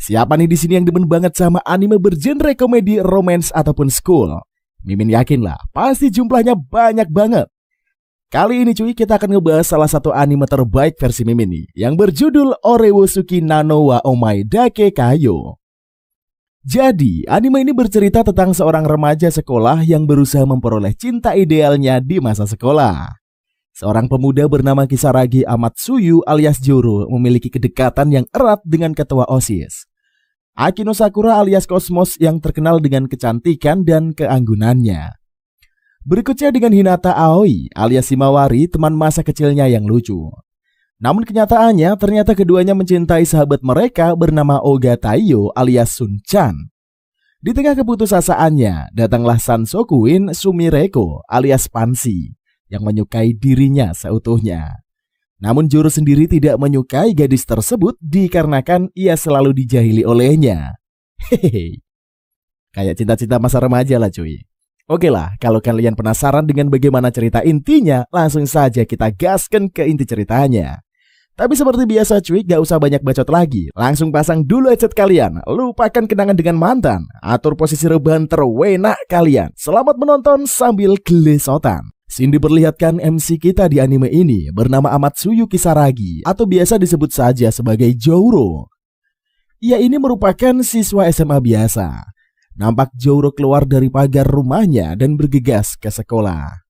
Siapa nih di sini yang demen banget sama anime bergenre komedi, romance ataupun school? Mimin yakin lah, pasti jumlahnya banyak banget. Kali ini cuy, kita akan ngebahas salah satu anime terbaik versi Mimin nih, yang berjudul Orewosuki Nano wa Omae Dake Kayo. Jadi, anime ini bercerita tentang seorang remaja sekolah yang berusaha memperoleh cinta idealnya di masa sekolah. Seorang pemuda bernama Kisaragi Amatsuyu alias Joro memiliki kedekatan yang erat dengan ketua OSIS, Akino Sakura alias Cosmos, yang terkenal dengan kecantikan dan keanggunannya. Berikutnya dengan Hinata Aoi alias Himawari, teman masa kecilnya yang lucu. Namun kenyataannya ternyata keduanya mencintai sahabat mereka bernama Oga Taiyo alias Sun-chan. Di tengah keputusasaannya, datanglah Sansokuin Sumireko alias Pansy yang menyukai dirinya seutuhnya. Namun Joro sendiri tidak menyukai gadis tersebut dikarenakan ia selalu dijahili olehnya. Hehehe. Kayak cinta-cinta masa remaja lah cuy. Oke lah, kalau kalian penasaran dengan bagaimana cerita intinya, langsung saja kita gaskan ke inti ceritanya. Tapi seperti biasa cuy, gak usah banyak bacot lagi. Langsung pasang dulu headset kalian. Lupakan kenangan dengan mantan. Atur posisi rebahan terwenak kalian. Selamat menonton sambil gelesotan. Scene diperlihatkan MC kita di anime ini bernama Amatsuyu Kisaragi atau biasa disebut saja sebagai Joro. Ia ini merupakan siswa SMA biasa. Nampak Joro keluar dari pagar rumahnya dan bergegas ke sekolah.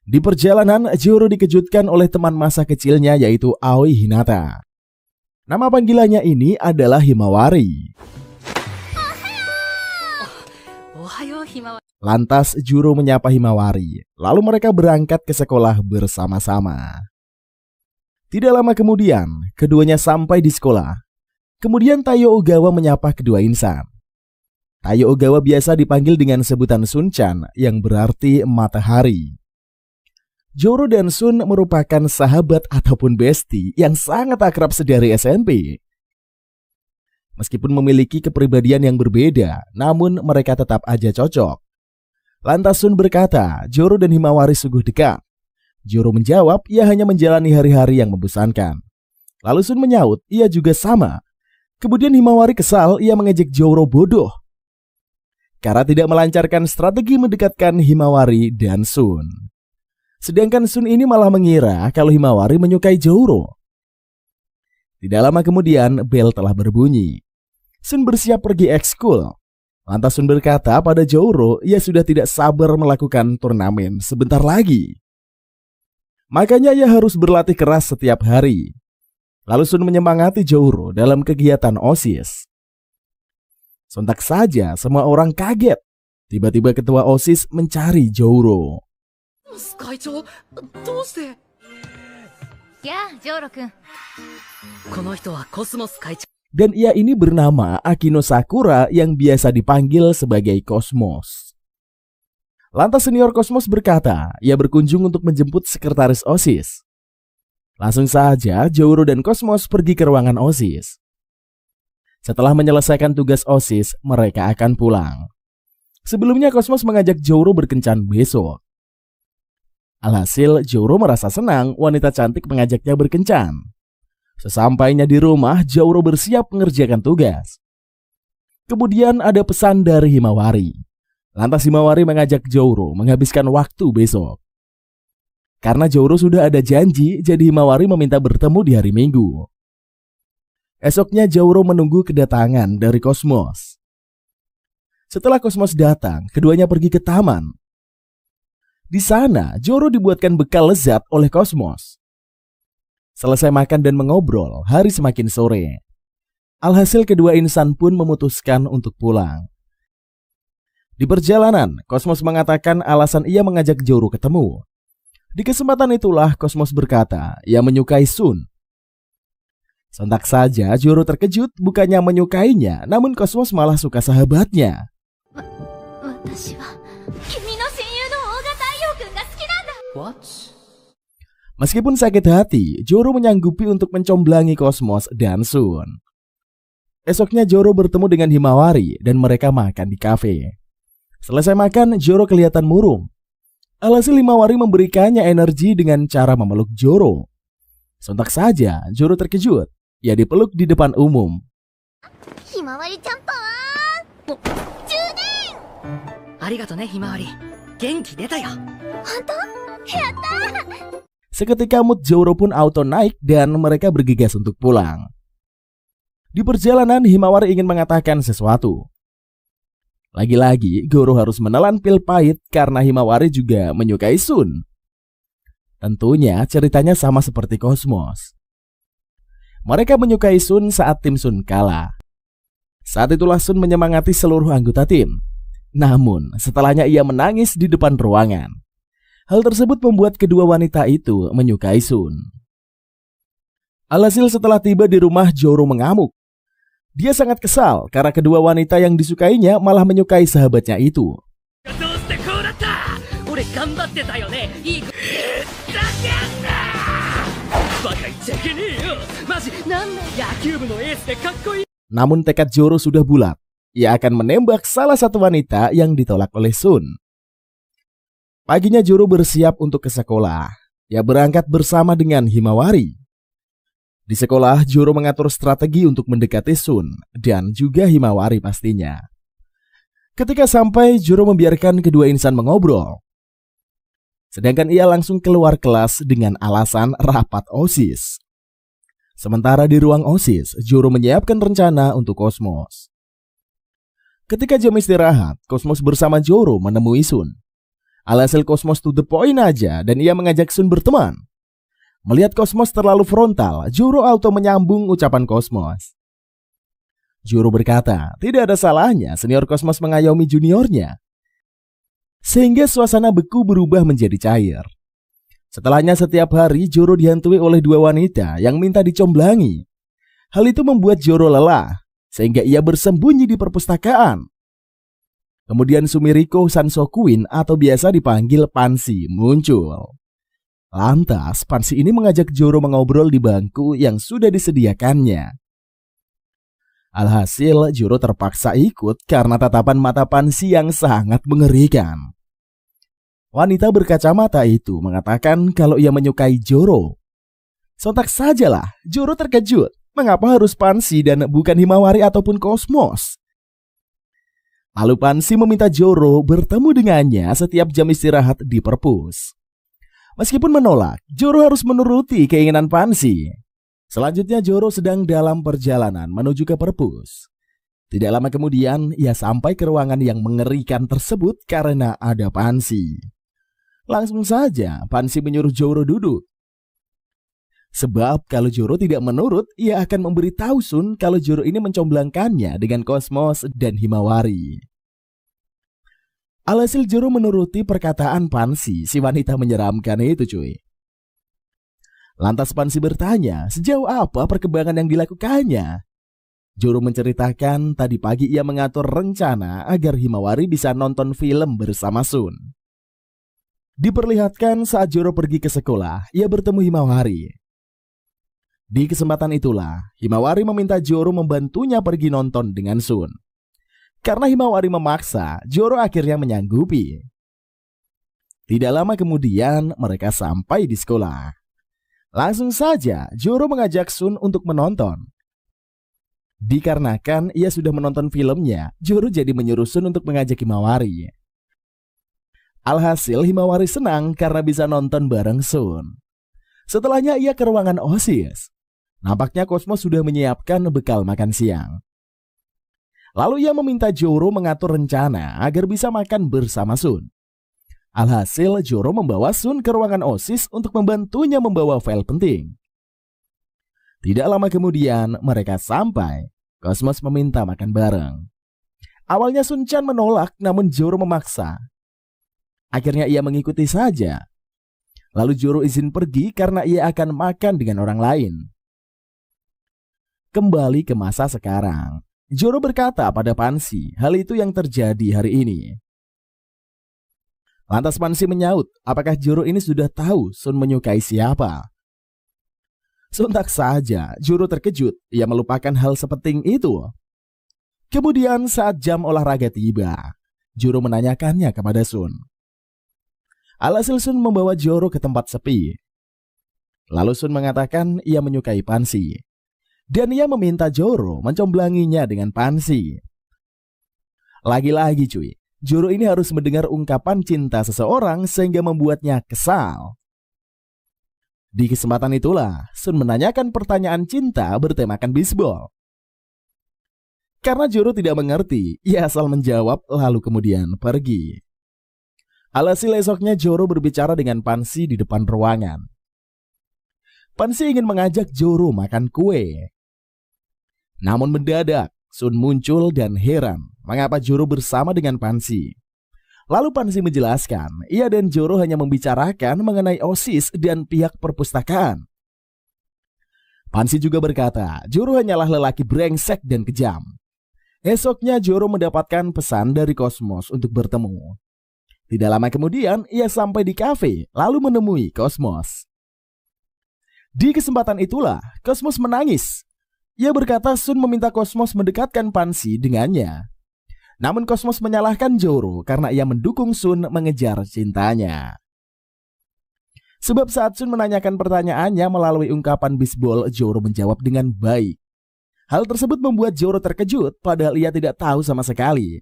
Di perjalanan, Joro dikejutkan oleh teman masa kecilnya yaitu Aoi Hinata. Nama panggilannya ini adalah Himawari. Lantas Joro menyapa Himawari, lalu mereka berangkat ke sekolah bersama-sama. Tidak lama kemudian, keduanya sampai di sekolah. Kemudian Taiyo Ogawa menyapa kedua insan. Taiyo Ogawa biasa dipanggil dengan sebutan Sun-chan yang berarti matahari. Joro dan Sun merupakan sahabat ataupun bestie yang sangat akrab sedari SMP. Meskipun memiliki kepribadian yang berbeda, namun mereka tetap aja cocok. Lantas Sun berkata, Joro dan Himawari sungguh dekat. Joro menjawab, ia hanya menjalani hari-hari yang membosankan. Lalu Sun menyaut, ia juga sama. Kemudian Himawari kesal, ia mengejek Joro bodoh karena tidak melancarkan strategi mendekatkan Himawari dan Sun. Sedangkan Sun ini malah mengira kalau Himawari menyukai Joro. Tidak lama kemudian, bel telah berbunyi. Sun bersiap pergi ekskul. Lantas Sun berkata pada Joro, ia sudah tidak sabar melakukan turnamen sebentar lagi. Makanya ia harus berlatih keras setiap hari. Lalu Sun menyemangati Joro dalam kegiatan OSIS. Sontak saja semua orang kaget. Tiba-tiba ketua OSIS mencari Joro. Dan ia ini bernama Akino Sakura yang biasa dipanggil sebagai Cosmos. Lantas senior Cosmos berkata, ia berkunjung untuk menjemput sekretaris OSIS. Langsung saja Joro dan Cosmos pergi ke ruangan OSIS. Setelah menyelesaikan tugas OSIS, mereka akan pulang. Sebelumnya Cosmos mengajak Joro berkencan besok. Alhasil Joro merasa senang wanita cantik mengajaknya berkencan. Sesampainya di rumah, Joro bersiap mengerjakan tugas. Kemudian ada pesan dari Himawari. Lantas Himawari mengajak Joro menghabiskan waktu besok. Karena Joro sudah ada janji, jadi Himawari meminta bertemu di hari Minggu. Esoknya Joro menunggu kedatangan dari Cosmos. Setelah Cosmos datang, keduanya pergi ke taman. Di sana, Joro dibuatkan bekal lezat oleh Cosmos. Selesai makan dan mengobrol, hari semakin sore. Alhasil kedua insan pun memutuskan untuk pulang. Di perjalanan, Cosmos mengatakan alasan ia mengajak Joro ketemu. Di kesempatan itulah Cosmos berkata, ia menyukai Sun. Sontak saja Joro terkejut, bukannya menyukainya, namun Cosmos malah suka sahabatnya. What? Meskipun sakit hati, Joro menyanggupi untuk mencomblangi Cosmos dan Sun. Esoknya Joro bertemu dengan Himawari dan mereka makan di kafe. Selesai makan, Joro kelihatan murung. Alhasil Himawari memberikannya energi dengan cara memeluk Joro. Sontak saja Joro terkejut. Ia dipeluk di depan umum. まわりちゃんパワー充電。ありがとね、ひまわり。元気出たよ。本当？やったー。Seketika mood Zoro pun auto naik dan mereka bergegas untuk pulang. Di perjalanan, Himawari ingin mengatakan sesuatu. Lagi-lagi, Goro harus menelan pil pahit karena Himawari juga menyukai Sun. Tentunya ceritanya sama seperti Cosmos. Mereka menyukai Sun saat tim Sun kalah. Saat itulah Sun menyemangati seluruh anggota tim. Namun, setelahnya ia menangis di depan ruangan. Hal tersebut membuat kedua wanita itu menyukai Sun. Alhasil setelah tiba di rumah, Zoro mengamuk. Dia sangat kesal karena kedua wanita yang disukainya malah menyukai sahabatnya itu. Namun tekad Zoro sudah bulat. Ia akan menembak salah satu wanita yang ditolak oleh Sun. Paginya Zoro bersiap untuk ke sekolah. Ia berangkat bersama dengan Himawari. Di sekolah, Zoro mengatur strategi untuk mendekati Sun dan juga Himawari pastinya. Ketika sampai, Zoro membiarkan kedua insan mengobrol. Sedangkan ia langsung keluar kelas dengan alasan rapat OSIS. Sementara di ruang OSIS, Zoro menyiapkan rencana untuk Cosmos. Ketika jam istirahat, Cosmos bersama Zoro menemui Sun. Alhasil Cosmos to the point aja dan ia mengajak Sun berteman. Melihat Cosmos terlalu frontal, Zoro auto menyambung ucapan Cosmos. Zoro berkata, tidak ada salahnya senior Cosmos mengayomi juniornya. Sehingga suasana beku berubah menjadi cair. Setelahnya setiap hari Zoro dihantui oleh dua wanita yang minta dicomblangi. Hal itu membuat Zoro lelah, sehingga ia bersembunyi di perpustakaan. Kemudian Sumiriko Sansokuin atau biasa dipanggil Pansy muncul. Lantas Pansy ini mengajak Zoro mengobrol di bangku yang sudah disediakannya. Alhasil Zoro terpaksa ikut karena tatapan mata Pansy yang sangat mengerikan. Wanita berkacamata itu mengatakan kalau ia menyukai Zoro. Sontak sajalah Zoro terkejut. Mengapa harus Pansy dan bukan Himawari ataupun Cosmos? Lalu Pansy meminta Zoro bertemu dengannya setiap jam istirahat di perpus. Meskipun menolak, Zoro harus menuruti keinginan Pansy. Selanjutnya Zoro sedang dalam perjalanan menuju ke perpus. Tidak lama kemudian ia sampai ke ruangan yang mengerikan tersebut karena ada Pansy. Langsung saja Pansy menyuruh Zoro duduk. Sebab kalau Zoro tidak menurut, ia akan memberitahu Sun kalau Zoro ini mencomblangkannya dengan Cosmos dan Himawari. Alhasil Zoro menuruti perkataan Pansy, si wanita menyeramkan itu cuy. Lantas Pansy bertanya, sejauh apa perkembangan yang dilakukannya? Zoro menceritakan tadi pagi ia mengatur rencana agar Himawari bisa nonton film bersama Sun. Diperlihatkan saat Zoro pergi ke sekolah, ia bertemu Himawari. Di kesempatan itulah, Himawari meminta Zoro membantunya pergi nonton dengan Sun. Karena Himawari memaksa, Zoro akhirnya menyanggupi. Tidak lama kemudian, mereka sampai di sekolah. Langsung saja, Zoro mengajak Sun untuk menonton. Dikarenakan ia sudah menonton filmnya, Zoro jadi menyuruh Sun untuk mengajak Himawari. Alhasil Himawari senang karena bisa nonton bareng Sun. Setelahnya ia ke ruangan OSIS. Nampaknya Cosmos sudah menyiapkan bekal makan siang. Lalu ia meminta Zoro mengatur rencana agar bisa makan bersama Sun. Alhasil Zoro membawa Sun ke ruangan OSIS untuk membantunya membawa file penting. Tidak lama kemudian mereka sampai. Cosmos meminta makan bareng. Awalnya Sun-chan menolak namun Zoro memaksa. Akhirnya ia mengikuti saja. Lalu Zoro izin pergi karena ia akan makan dengan orang lain. Kembali ke masa sekarang, Zoro berkata pada Pansy hal itu yang terjadi hari ini. Lantas Pansy menyaut, apakah Zoro ini sudah tahu Sun menyukai siapa? Sontak saja Zoro terkejut, ia melupakan hal sepenting itu. Kemudian saat jam olahraga tiba, Zoro menanyakannya kepada Sun. Alhasil Sun membawa Zoro ke tempat sepi. Lalu Sun mengatakan ia menyukai Pansy. dan ia meminta Joro mencomblanginya dengan Pansy. Lagi-lagi cuy, Joro ini harus mendengar ungkapan cinta seseorang sehingga membuatnya kesal. Di kesempatan itulah Sun menanyakan pertanyaan cinta bertemakan bisbol. Karena Joro tidak mengerti, ia asal menjawab lalu kemudian pergi. Alhasil esoknya Joro berbicara dengan Pansy di depan ruangan. Pansy ingin mengajak Joro makan kue. Namun mendadak Sun muncul dan heran mengapa Joro bersama dengan Pansy. Lalu Pansy menjelaskan, ia dan Joro hanya membicarakan mengenai OSIS dan pihak perpustakaan. Pansy juga berkata, Joro hanyalah lelaki brengsek dan kejam. Esoknya Joro mendapatkan pesan dari Cosmos untuk bertemu. Tidak lama kemudian, ia sampai di kafe lalu menemui Cosmos. Di kesempatan itulah, Cosmos menangis. Ia berkata Sun meminta Cosmos mendekatkan Pansy dengannya. Namun Cosmos menyalahkan Joro karena ia mendukung Sun mengejar cintanya. Sebab saat Sun menanyakan pertanyaannya melalui ungkapan bisbol, Joro menjawab dengan baik. Hal tersebut membuat Joro terkejut padahal ia tidak tahu sama sekali.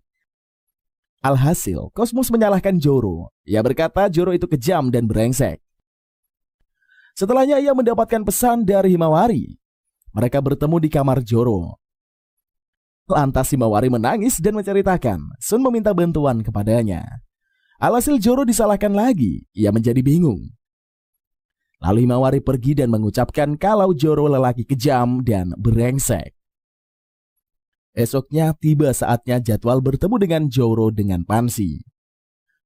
Alhasil, Cosmos menyalahkan Joro. Ia berkata Joro itu kejam dan brengsek. Setelahnya ia mendapatkan pesan dari Himawari. Mereka bertemu di kamar Joro. Lantas Himawari menangis dan menceritakan Sun meminta bantuan kepadanya. Alhasil Joro disalahkan lagi. Ia menjadi bingung. Lalu Himawari pergi dan mengucapkan kalau Joro lelaki kejam dan brengsek. Esoknya tiba saatnya jadwal bertemu dengan Joro dengan Pansy.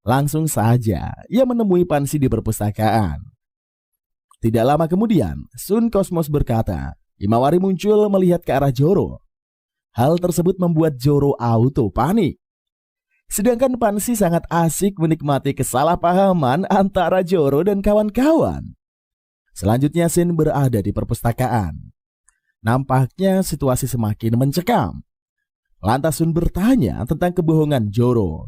Langsung saja ia menemui Pansy di perpustakaan. Tidak lama kemudian Sun Cosmos berkata, Himawari muncul melihat ke arah Joro. Hal tersebut membuat Joro auto panik. Sedangkan Pansy sangat asik menikmati kesalahpahaman antara Joro dan kawan-kawan. Selanjutnya Shin berada di perpustakaan. Nampaknya situasi semakin mencekam. Lantas Sun bertanya tentang kebohongan Joro.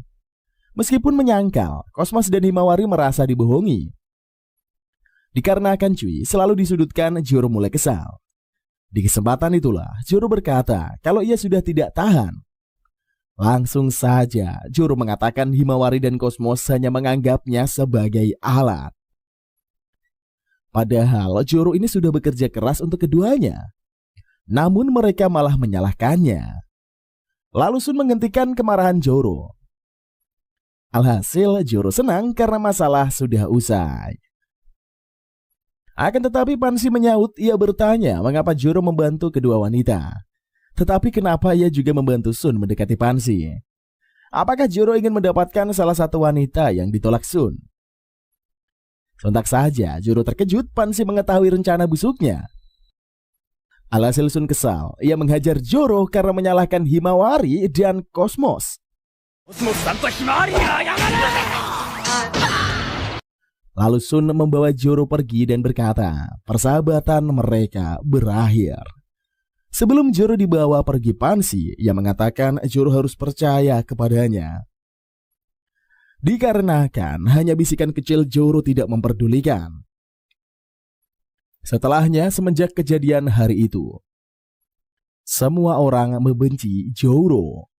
Meskipun menyangkal, Cosmos dan Himawari merasa dibohongi. Dikarenakan cuy selalu disudutkan, Joro mulai kesal. Di kesempatan itulah Joro berkata kalau ia sudah tidak tahan. Langsung saja Joro mengatakan Himawari dan Cosmos hanya menganggapnya sebagai alat. Padahal Joro ini sudah bekerja keras untuk keduanya. Namun mereka malah menyalahkannya. Lalu Sun menghentikan kemarahan Joro. Alhasil Joro senang karena masalah sudah usai. Akan tetapi Pansy menyaut, ia bertanya mengapa Joro membantu kedua wanita. Tetapi kenapa ia juga membantu Sun mendekati Pansy? Apakah Joro ingin mendapatkan salah satu wanita yang ditolak Sun? Sontak saja Joro terkejut Pansy mengetahui rencana busuknya. Alhasil Sun kesal, ia menghajar Joro karena menyalahkan Himawari dan Cosmos. Lalu Sun membawa Joro pergi dan berkata, persahabatan mereka berakhir. Sebelum Joro dibawa pergi Pansy, ia mengatakan Joro harus percaya kepadanya. Dikarenakan hanya bisikan kecil Joro tidak memperdulikan. Setelahnya, semenjak kejadian hari itu, semua orang membenci Joro.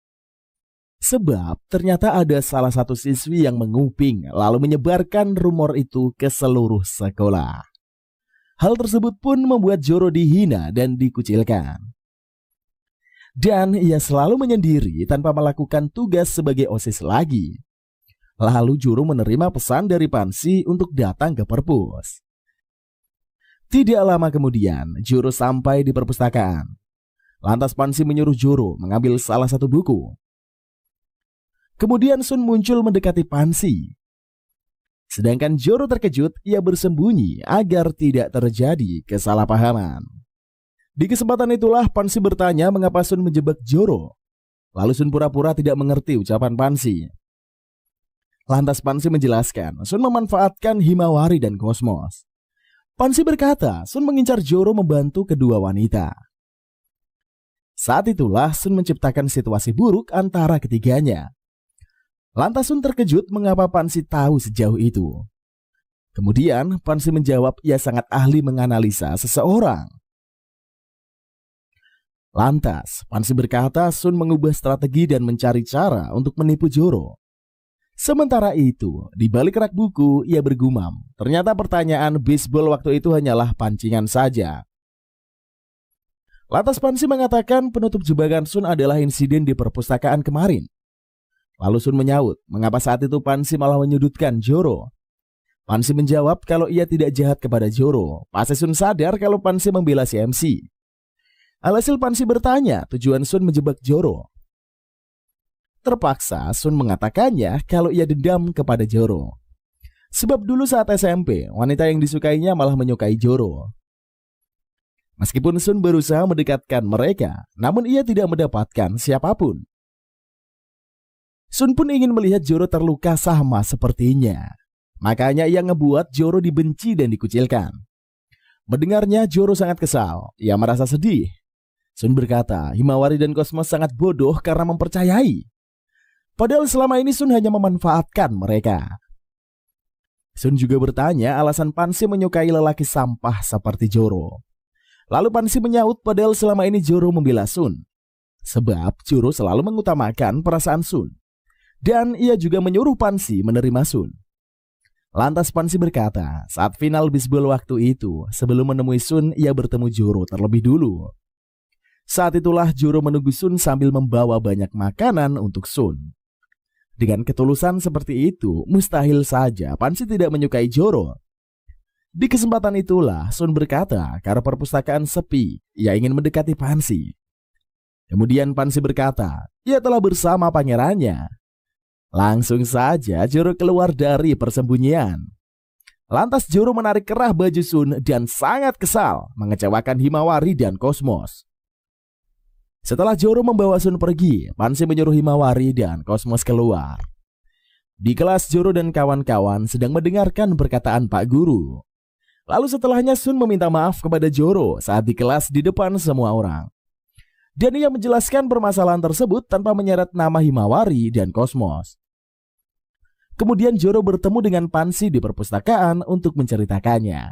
Sebab ternyata ada salah satu siswi yang menguping lalu menyebarkan rumor itu ke seluruh sekolah. Hal tersebut pun membuat Joro dihina dan dikucilkan. Dan ia selalu menyendiri tanpa melakukan tugas sebagai OSIS lagi. Lalu Joro menerima pesan dari Pansy untuk datang ke perpus. Tidak lama kemudian Joro sampai di perpustakaan. Lantas Pansy menyuruh Joro mengambil salah satu buku. Kemudian Sun muncul mendekati Pansy. Sedangkan Joro terkejut, ia bersembunyi agar tidak terjadi kesalahpahaman. Di kesempatan itulah Pansy bertanya mengapa Sun menjebak Joro. Lalu Sun pura-pura tidak mengerti ucapan Pansy. Lantas Pansy menjelaskan Sun memanfaatkan Himawari dan Cosmos. Pansy berkata Sun mengincar Joro membantu kedua wanita. Saat itulah Sun menciptakan situasi buruk antara ketiganya. Lantas Sun terkejut mengapa Pansy tahu sejauh itu. Kemudian Pansy menjawab ia sangat ahli menganalisa seseorang. Lantas, Pansy berkata Sun mengubah strategi dan mencari cara untuk menipu Joro. Sementara itu, di balik rak buku, ia bergumam. Ternyata pertanyaan bisbol waktu itu hanyalah pancingan saja. Lantas Pansy mengatakan penutup jebakan Sun adalah insiden di perpustakaan kemarin. Lalu Sun menyaut, mengapa saat itu Pansy malah menyudutkan Joro. Pansy menjawab kalau ia tidak jahat kepada Joro. Pasti Sun sadar kalau Pansy membela si MC. Alhasil Pansy bertanya tujuan Sun menjebak Joro. Terpaksa Sun mengatakannya kalau ia dendam kepada Joro. Sebab dulu saat SMP, wanita yang disukainya malah menyukai Joro. Meskipun Sun berusaha mendekatkan mereka, namun ia tidak mendapatkan siapapun. Sun pun ingin melihat Joro terluka sama sepertinya. Makanya ia ngebuat Joro dibenci dan dikucilkan. Mendengarnya Joro sangat kesal, ia merasa sedih. Sun berkata Himawari dan Cosmos sangat bodoh karena mempercayai. Padahal selama ini Sun hanya memanfaatkan mereka. Sun juga bertanya alasan Pansy menyukai lelaki sampah seperti Joro. Lalu Pansy menyaut padahal selama ini Joro membela Sun. Sebab Joro selalu mengutamakan perasaan Sun. Dan ia juga menyuruh Pansy menerima Sun. Lantas Pansy berkata saat final bisbol waktu itu sebelum menemui Sun ia bertemu Joro terlebih dulu. Saat itulah Joro menunggu Sun sambil membawa banyak makanan untuk Sun. Dengan ketulusan seperti itu, mustahil saja Pansy tidak menyukai Joro. Di kesempatan itulah Sun berkata karena perpustakaan sepi, ia ingin mendekati Pansy. Kemudian Pansy berkata, ia telah bersama pangerannya. Langsung saja Joro keluar dari persembunyian. Lantas Joro menarik kerah baju Sun dan sangat kesal, mengecewakan Himawari dan Cosmos. Setelah Joro membawa Sun pergi, Pansy menyuruh Himawari dan Cosmos keluar. Di kelas Joro dan kawan-kawan sedang mendengarkan perkataan Pak Guru. Lalu setelahnya Sun meminta maaf kepada Joro saat di kelas di depan semua orang. Dan ia menjelaskan permasalahan tersebut tanpa menyeret nama Himawari dan Cosmos. Kemudian Joro bertemu dengan Pansy di perpustakaan untuk menceritakannya.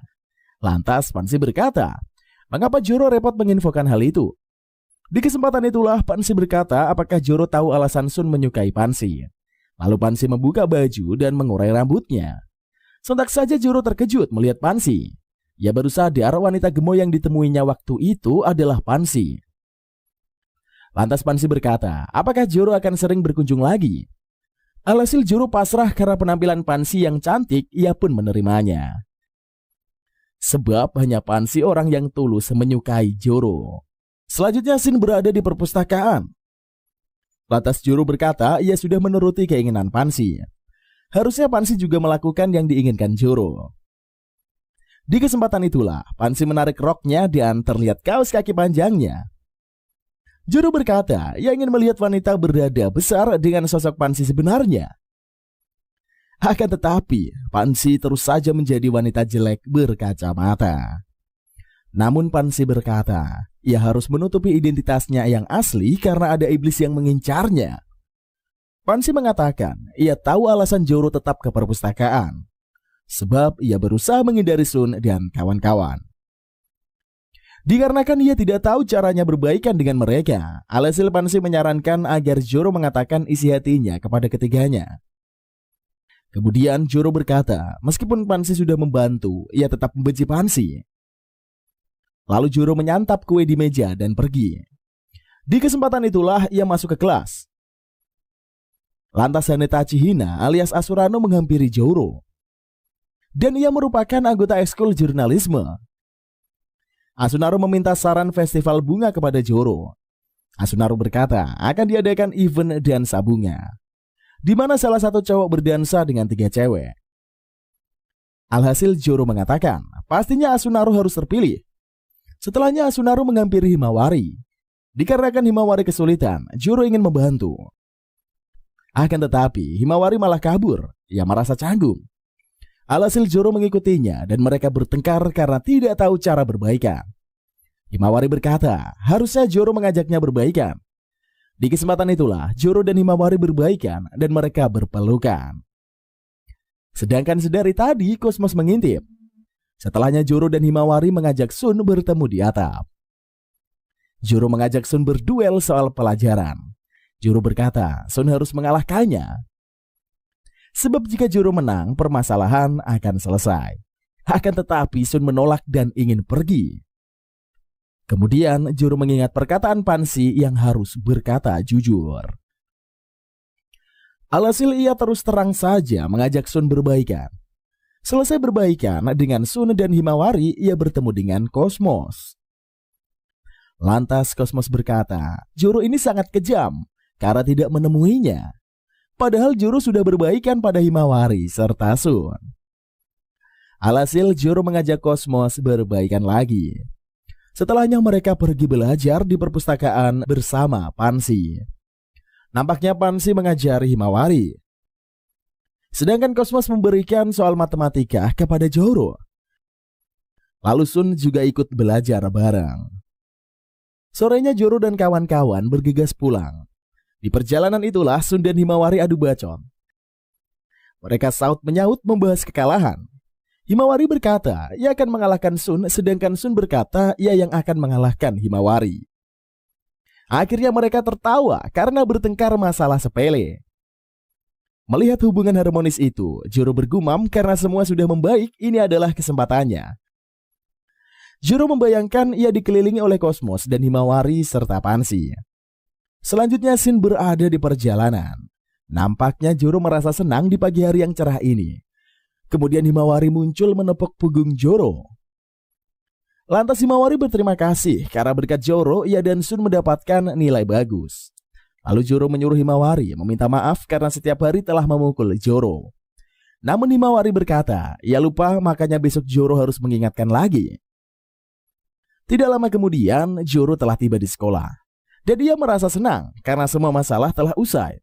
Lantas Pansy berkata, mengapa Joro repot menginfokan hal itu? Di kesempatan itulah Pansy berkata apakah Joro tahu alasan Sun menyukai Pansy. Lalu Pansy membuka baju dan mengurai rambutnya. Sontak saja Joro terkejut melihat Pansy. Ia baru sadar wanita gemoy yang ditemuinya waktu itu adalah Pansy. Lantas Pansy berkata, apakah Joro akan sering berkunjung lagi? Alhasil Joro pasrah karena penampilan Pansy yang cantik, ia pun menerimanya. Sebab hanya Pansy orang yang tulus menyukai Joro. Selanjutnya Shin berada di perpustakaan. Lantas Joro berkata ia sudah menuruti keinginan Pansy. Harusnya Pansy juga melakukan yang diinginkan Joro. Di kesempatan itulah Pansy menarik roknya dan terlihat kaos kaki panjangnya. Joro berkata ia ingin melihat wanita berdada besar dengan sosok Pansy sebenarnya. Akan tetapi Pansy terus saja menjadi wanita jelek berkacamata. Namun Pansy berkata ia harus menutupi identitasnya yang asli karena ada iblis yang mengincarnya. Pansy mengatakan ia tahu alasan Joro tetap ke perpustakaan. Sebab ia berusaha menghindari Sun dan kawan-kawan. Dikarenakan ia tidak tahu caranya berbaikan dengan mereka, alhasil Pansy menyarankan agar Joro mengatakan isi hatinya kepada ketiganya. Kemudian Joro berkata meskipun Pansy sudah membantu, ia tetap membenci Pansy. Lalu Joro menyantap kue di meja dan pergi. Di kesempatan itulah ia masuk ke kelas. Lantas Hanetachi Hina alias Asurano menghampiri Joro. Dan ia merupakan anggota ekskul jurnalisme. Asunaro meminta saran festival bunga kepada Joro. Asunaro berkata akan diadakan event dansa bunga, di mana salah satu cowok berdansa dengan 3 cewek. Alhasil Joro mengatakan pastinya Asunaro harus terpilih. Setelahnya Asunaro menghampiri Himawari. Dikarenakan Himawari kesulitan, Joro ingin membantu. Akan tetapi Himawari malah kabur. Ia merasa canggung. Alhasil Joro mengikutinya dan mereka bertengkar karena tidak tahu cara berbaikan. Himawari berkata harusnya Joro mengajaknya berbaikan. Di kesempatan itulah Joro dan Himawari berbaikan dan mereka berpelukan. Sedangkan sedari tadi Cosmos mengintip. Setelahnya Joro dan Himawari mengajak Sun bertemu di atap. Joro mengajak Sun berduel soal pelajaran. Joro berkata Sun harus mengalahkannya. Sebab jika Joro menang, permasalahan akan selesai. Akan tetapi Sun menolak dan ingin pergi. Kemudian Joro mengingat perkataan Pansy yang harus berkata jujur. Alhasil ia terus terang saja mengajak Sun berbaikan. Selesai berbaikan dengan Sun dan Himawari, ia bertemu dengan Cosmos. Lantas Cosmos berkata, Joro ini sangat kejam karena tidak menemuinya. Padahal Joro sudah berbaikan pada Himawari serta Sun. Alhasil Joro mengajak Cosmos berbaikan lagi. Setelahnya mereka pergi belajar di perpustakaan bersama Pansy. Nampaknya Pansy mengajari Himawari. Sedangkan Cosmos memberikan soal matematika kepada Joro. Lalu Sun juga ikut belajar bareng. Sorenya Joro dan kawan-kawan bergegas pulang. Di perjalanan itulah Sun dan Himawari adu bacot. Mereka saut menyaut membahas kekalahan. Himawari berkata ia akan mengalahkan Sun, sedangkan Sun berkata ia yang akan mengalahkan Himawari. Akhirnya mereka tertawa karena bertengkar masalah sepele. Melihat hubungan harmonis itu, Joro bergumam karena semua sudah membaik, ini adalah kesempatannya. Joro membayangkan ia dikelilingi oleh Cosmos dan Himawari serta Pansy. Selanjutnya Shin berada di perjalanan. Nampaknya Joro merasa senang di pagi hari yang cerah ini. Kemudian Himawari muncul menepuk punggung Joro. Lantas Himawari berterima kasih karena berkat Joro ia dan Sun mendapatkan nilai bagus. Lalu Joro menyuruh Himawari meminta maaf karena setiap hari telah memukul Joro. Namun Himawari berkata ia lupa, makanya besok Joro harus mengingatkan lagi. Tidak lama kemudian, Joro telah tiba di sekolah. Dan dia merasa senang karena semua masalah telah usai.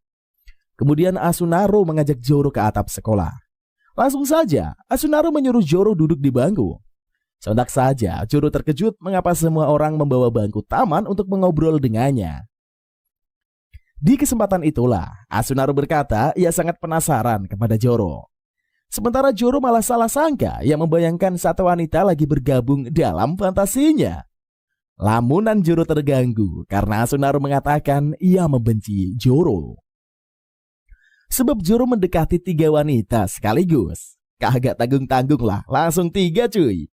Kemudian Asunaro mengajak Joro ke atap sekolah. Langsung saja, Asunaro menyuruh Joro duduk di bangku. Sontak saja, Joro terkejut mengapa semua orang membawa bangku taman untuk mengobrol dengannya. Di kesempatan itulah, Asunaro berkata ia sangat penasaran kepada Joro. Sementara Joro malah salah sangka yang membayangkan satu wanita lagi bergabung dalam fantasinya. Lamunan Joro terganggu karena Asunaro mengatakan ia membenci Joro. Sebab Joro mendekati 3 wanita sekaligus. Kagak tanggung-tanggung lah, langsung 3 cuy.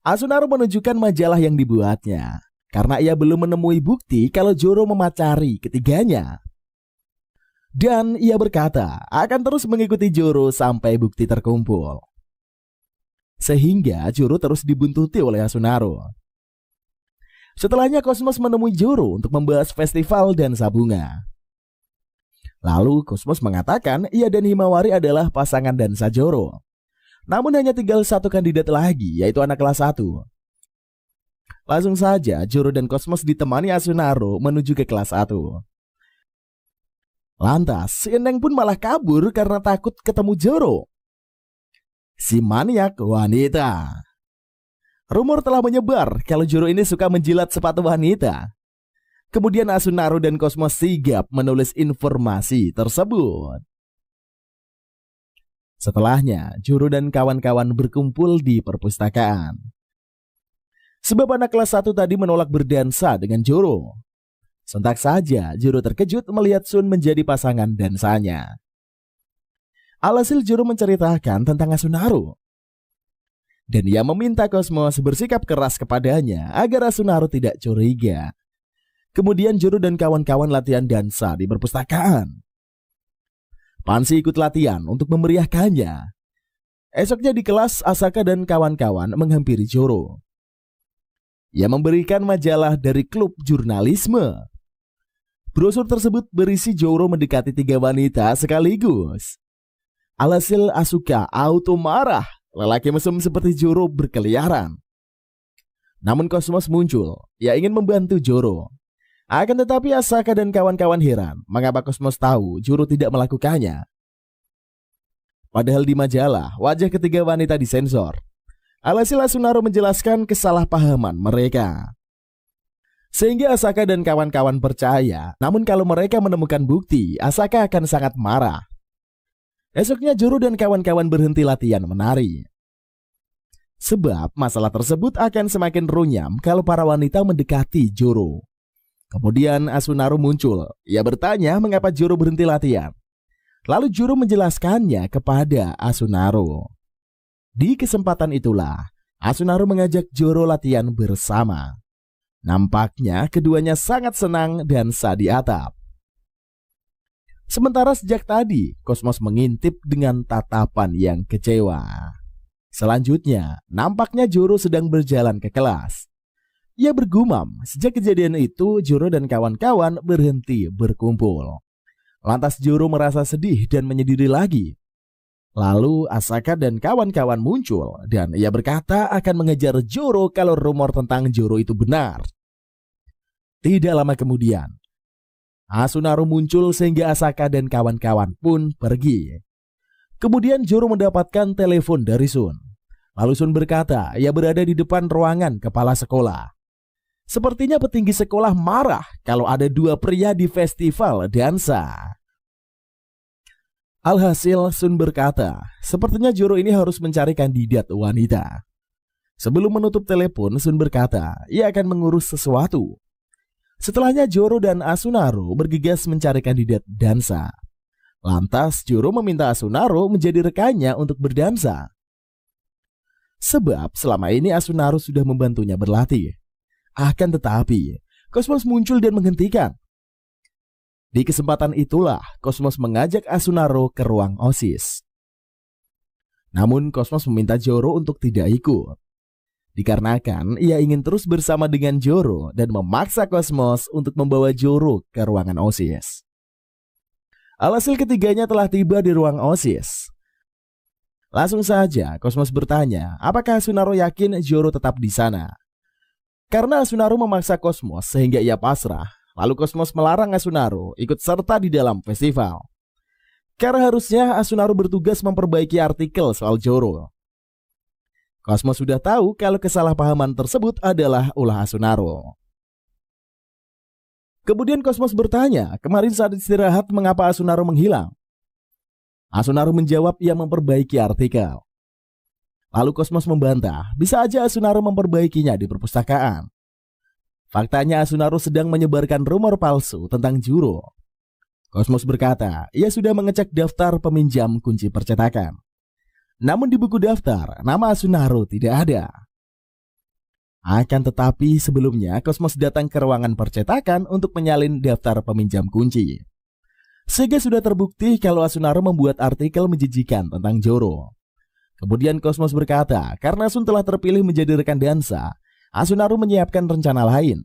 Asunaro menunjukkan majalah yang dibuatnya karena ia belum menemui bukti kalau Joro memacari ketiganya. Dan ia berkata akan terus mengikuti Joro sampai bukti terkumpul. Sehingga Joro terus dibuntuti oleh Asunaro. Setelahnya Cosmos menemui Joro untuk membahas festival dansa bunga. Lalu Cosmos mengatakan ia dan Himawari adalah pasangan dansa Joro. Namun hanya tinggal satu kandidat lagi, yaitu anak kelas 1. Langsung saja Joro dan Cosmos ditemani Asunaro menuju ke kelas 1. Lantas, si Eneng pun malah kabur karena takut ketemu Joro. Si maniak wanita. Rumor telah menyebar kalau Joro ini suka menjilat sepatu wanita. Kemudian Asunaro dan Cosmos sigap menulis informasi tersebut. Setelahnya, Joro dan kawan-kawan berkumpul di perpustakaan. Sebab anak kelas 1 tadi menolak berdansa dengan Joro. Sontak saja Joro terkejut melihat Sun menjadi pasangan dansanya. Alhasil Joro menceritakan tentang Asunaro. Dan ia meminta Cosmos bersikap keras kepadanya agar Asunaro tidak curiga. Kemudian Joro dan kawan-kawan latihan dansa di perpustakaan. Pansy ikut latihan untuk memeriahkannya. Esoknya di kelas, Asaka dan kawan-kawan menghampiri Joro. Ia memberikan majalah dari klub jurnalisme. Brosur tersebut berisi Joro mendekati 3 wanita sekaligus. Alhasil Asuka auto marah. Lelaki mesum seperti Joro berkeliaran. Namun Cosmos muncul. Ia ingin membantu Joro. Akan tetapi Asaka dan kawan-kawan heran mengapa Cosmos tahu Joro tidak melakukannya. Padahal di majalah wajah ketiga wanita disensor. Alhasil Asunaro menjelaskan kesalahpahaman mereka. Sehingga Asaka dan kawan-kawan percaya, namun kalau mereka menemukan bukti, Asaka akan sangat marah. Esoknya Joro dan kawan-kawan berhenti latihan menari. Sebab masalah tersebut akan semakin runyam kalau para wanita mendekati Joro. Kemudian Asunaro muncul. Ia bertanya mengapa Joro berhenti latihan. Lalu Joro menjelaskannya kepada Asunaro. Di kesempatan itulah Asunaro mengajak Joro latihan bersama. Nampaknya keduanya sangat senang dan sadi atap. Sementara sejak tadi, Cosmos mengintip dengan tatapan yang kecewa. Selanjutnya, nampaknya Joro sedang berjalan ke kelas. Ia bergumam, sejak kejadian itu Joro dan kawan-kawan berhenti berkumpul. Lantas Joro merasa sedih dan menyendiri lagi. Lalu Asaka dan kawan-kawan muncul dan ia berkata akan mengejar Joro kalau rumor tentang Joro itu benar. Tidak lama kemudian, Asunaro muncul sehingga Asaka dan kawan-kawan pun pergi. Kemudian Joro mendapatkan telepon dari Sun. Lalu Sun berkata ia berada di depan ruangan kepala sekolah. Sepertinya petinggi sekolah marah kalau ada dua pria di festival dansa. Alhasil Sun berkata, sepertinya Joro ini harus mencari kandidat wanita. Sebelum menutup telepon, Sun berkata ia akan mengurus sesuatu. Setelahnya Joro dan Asunaro bergegas mencari kandidat dansa. Lantas Joro meminta Asunaro menjadi rekannya untuk berdansa. Sebab selama ini Asunaro sudah membantunya berlatih. Akan tetapi, Cosmos muncul dan menghentikan. Di kesempatan itulah Cosmos mengajak Asunaro ke ruang OSIS. Namun Cosmos meminta Joro untuk tidak ikut. Dikarenakan ia ingin terus bersama dengan Joro dan memaksa Cosmos untuk membawa Joro ke ruangan OSIS. Alhasil ketiganya telah tiba di ruang OSIS. Langsung saja Cosmos bertanya apakah Asunaro yakin Joro tetap di sana. Karena Asunaro memaksa Cosmos sehingga ia pasrah, lalu Cosmos melarang Asunaro ikut serta di dalam festival. Karena harusnya Asunaro bertugas memperbaiki artikel soal Joro. Cosmos sudah tahu kalau kesalahpahaman tersebut adalah ulah Asunaro. Kemudian Cosmos bertanya, kemarin saat istirahat mengapa Asunaro menghilang? Asunaro menjawab ia memperbaiki artikel. Lalu Cosmos membantah, bisa aja Asunaro memperbaikinya di perpustakaan. Faktanya Asunaro sedang menyebarkan rumor palsu tentang Joro. Cosmos berkata, ia sudah mengecek daftar peminjam kunci percetakan. Namun di buku daftar, nama Asunaro tidak ada. Akan tetapi sebelumnya Cosmos datang ke ruangan percetakan untuk menyalin daftar peminjam kunci. Sehingga sudah terbukti kalau Asunaro membuat artikel menjijikan tentang Joro. Kemudian Cosmos berkata, karena Sun telah terpilih menjadi rekan dansa, Asunaro menyiapkan rencana lain.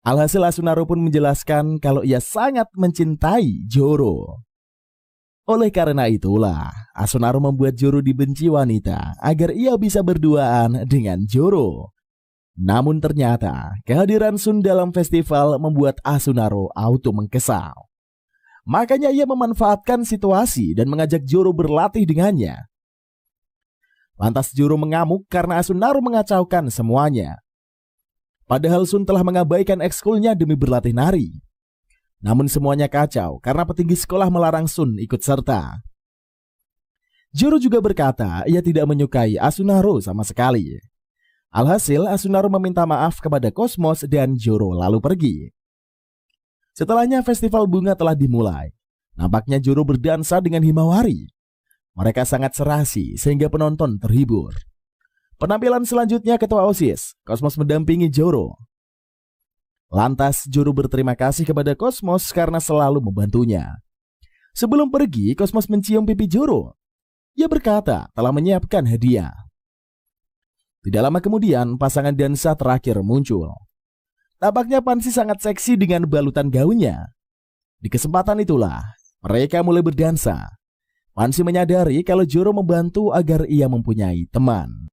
Alhasil Asunaro pun menjelaskan kalau ia sangat mencintai Joro. Oleh karena itulah, Asunaro membuat Joro dibenci wanita agar ia bisa berduaan dengan Joro. Namun ternyata, kehadiran Sun dalam festival membuat Asunaro auto mengkesal. Makanya ia memanfaatkan situasi dan mengajak Joro berlatih dengannya. Lantas Joro mengamuk karena Asunaro mengacaukan semuanya. Padahal Sun telah mengabaikan ekskulnya demi berlatih nari. Namun semuanya kacau karena petinggi sekolah melarang Sun ikut serta. Joro juga berkata ia tidak menyukai Asunaro sama sekali. Alhasil Asunaro meminta maaf kepada Cosmos dan Joro lalu pergi. Setelahnya festival bunga telah dimulai. Nampaknya Joro berdansa dengan Himawari. Mereka sangat serasi sehingga penonton terhibur. Penampilan selanjutnya ketua OSIS, Cosmos mendampingi Joro. Lantas Joro berterima kasih kepada Cosmos karena selalu membantunya. Sebelum pergi, Cosmos mencium pipi Joro. Ia berkata telah menyiapkan hadiah. Tidak lama kemudian, pasangan dansa terakhir muncul. Tampaknya Pansy sangat seksi dengan balutan gaunnya. Di kesempatan itulah, mereka mulai berdansa. Pansy menyadari kalau Joro membantu agar ia mempunyai teman.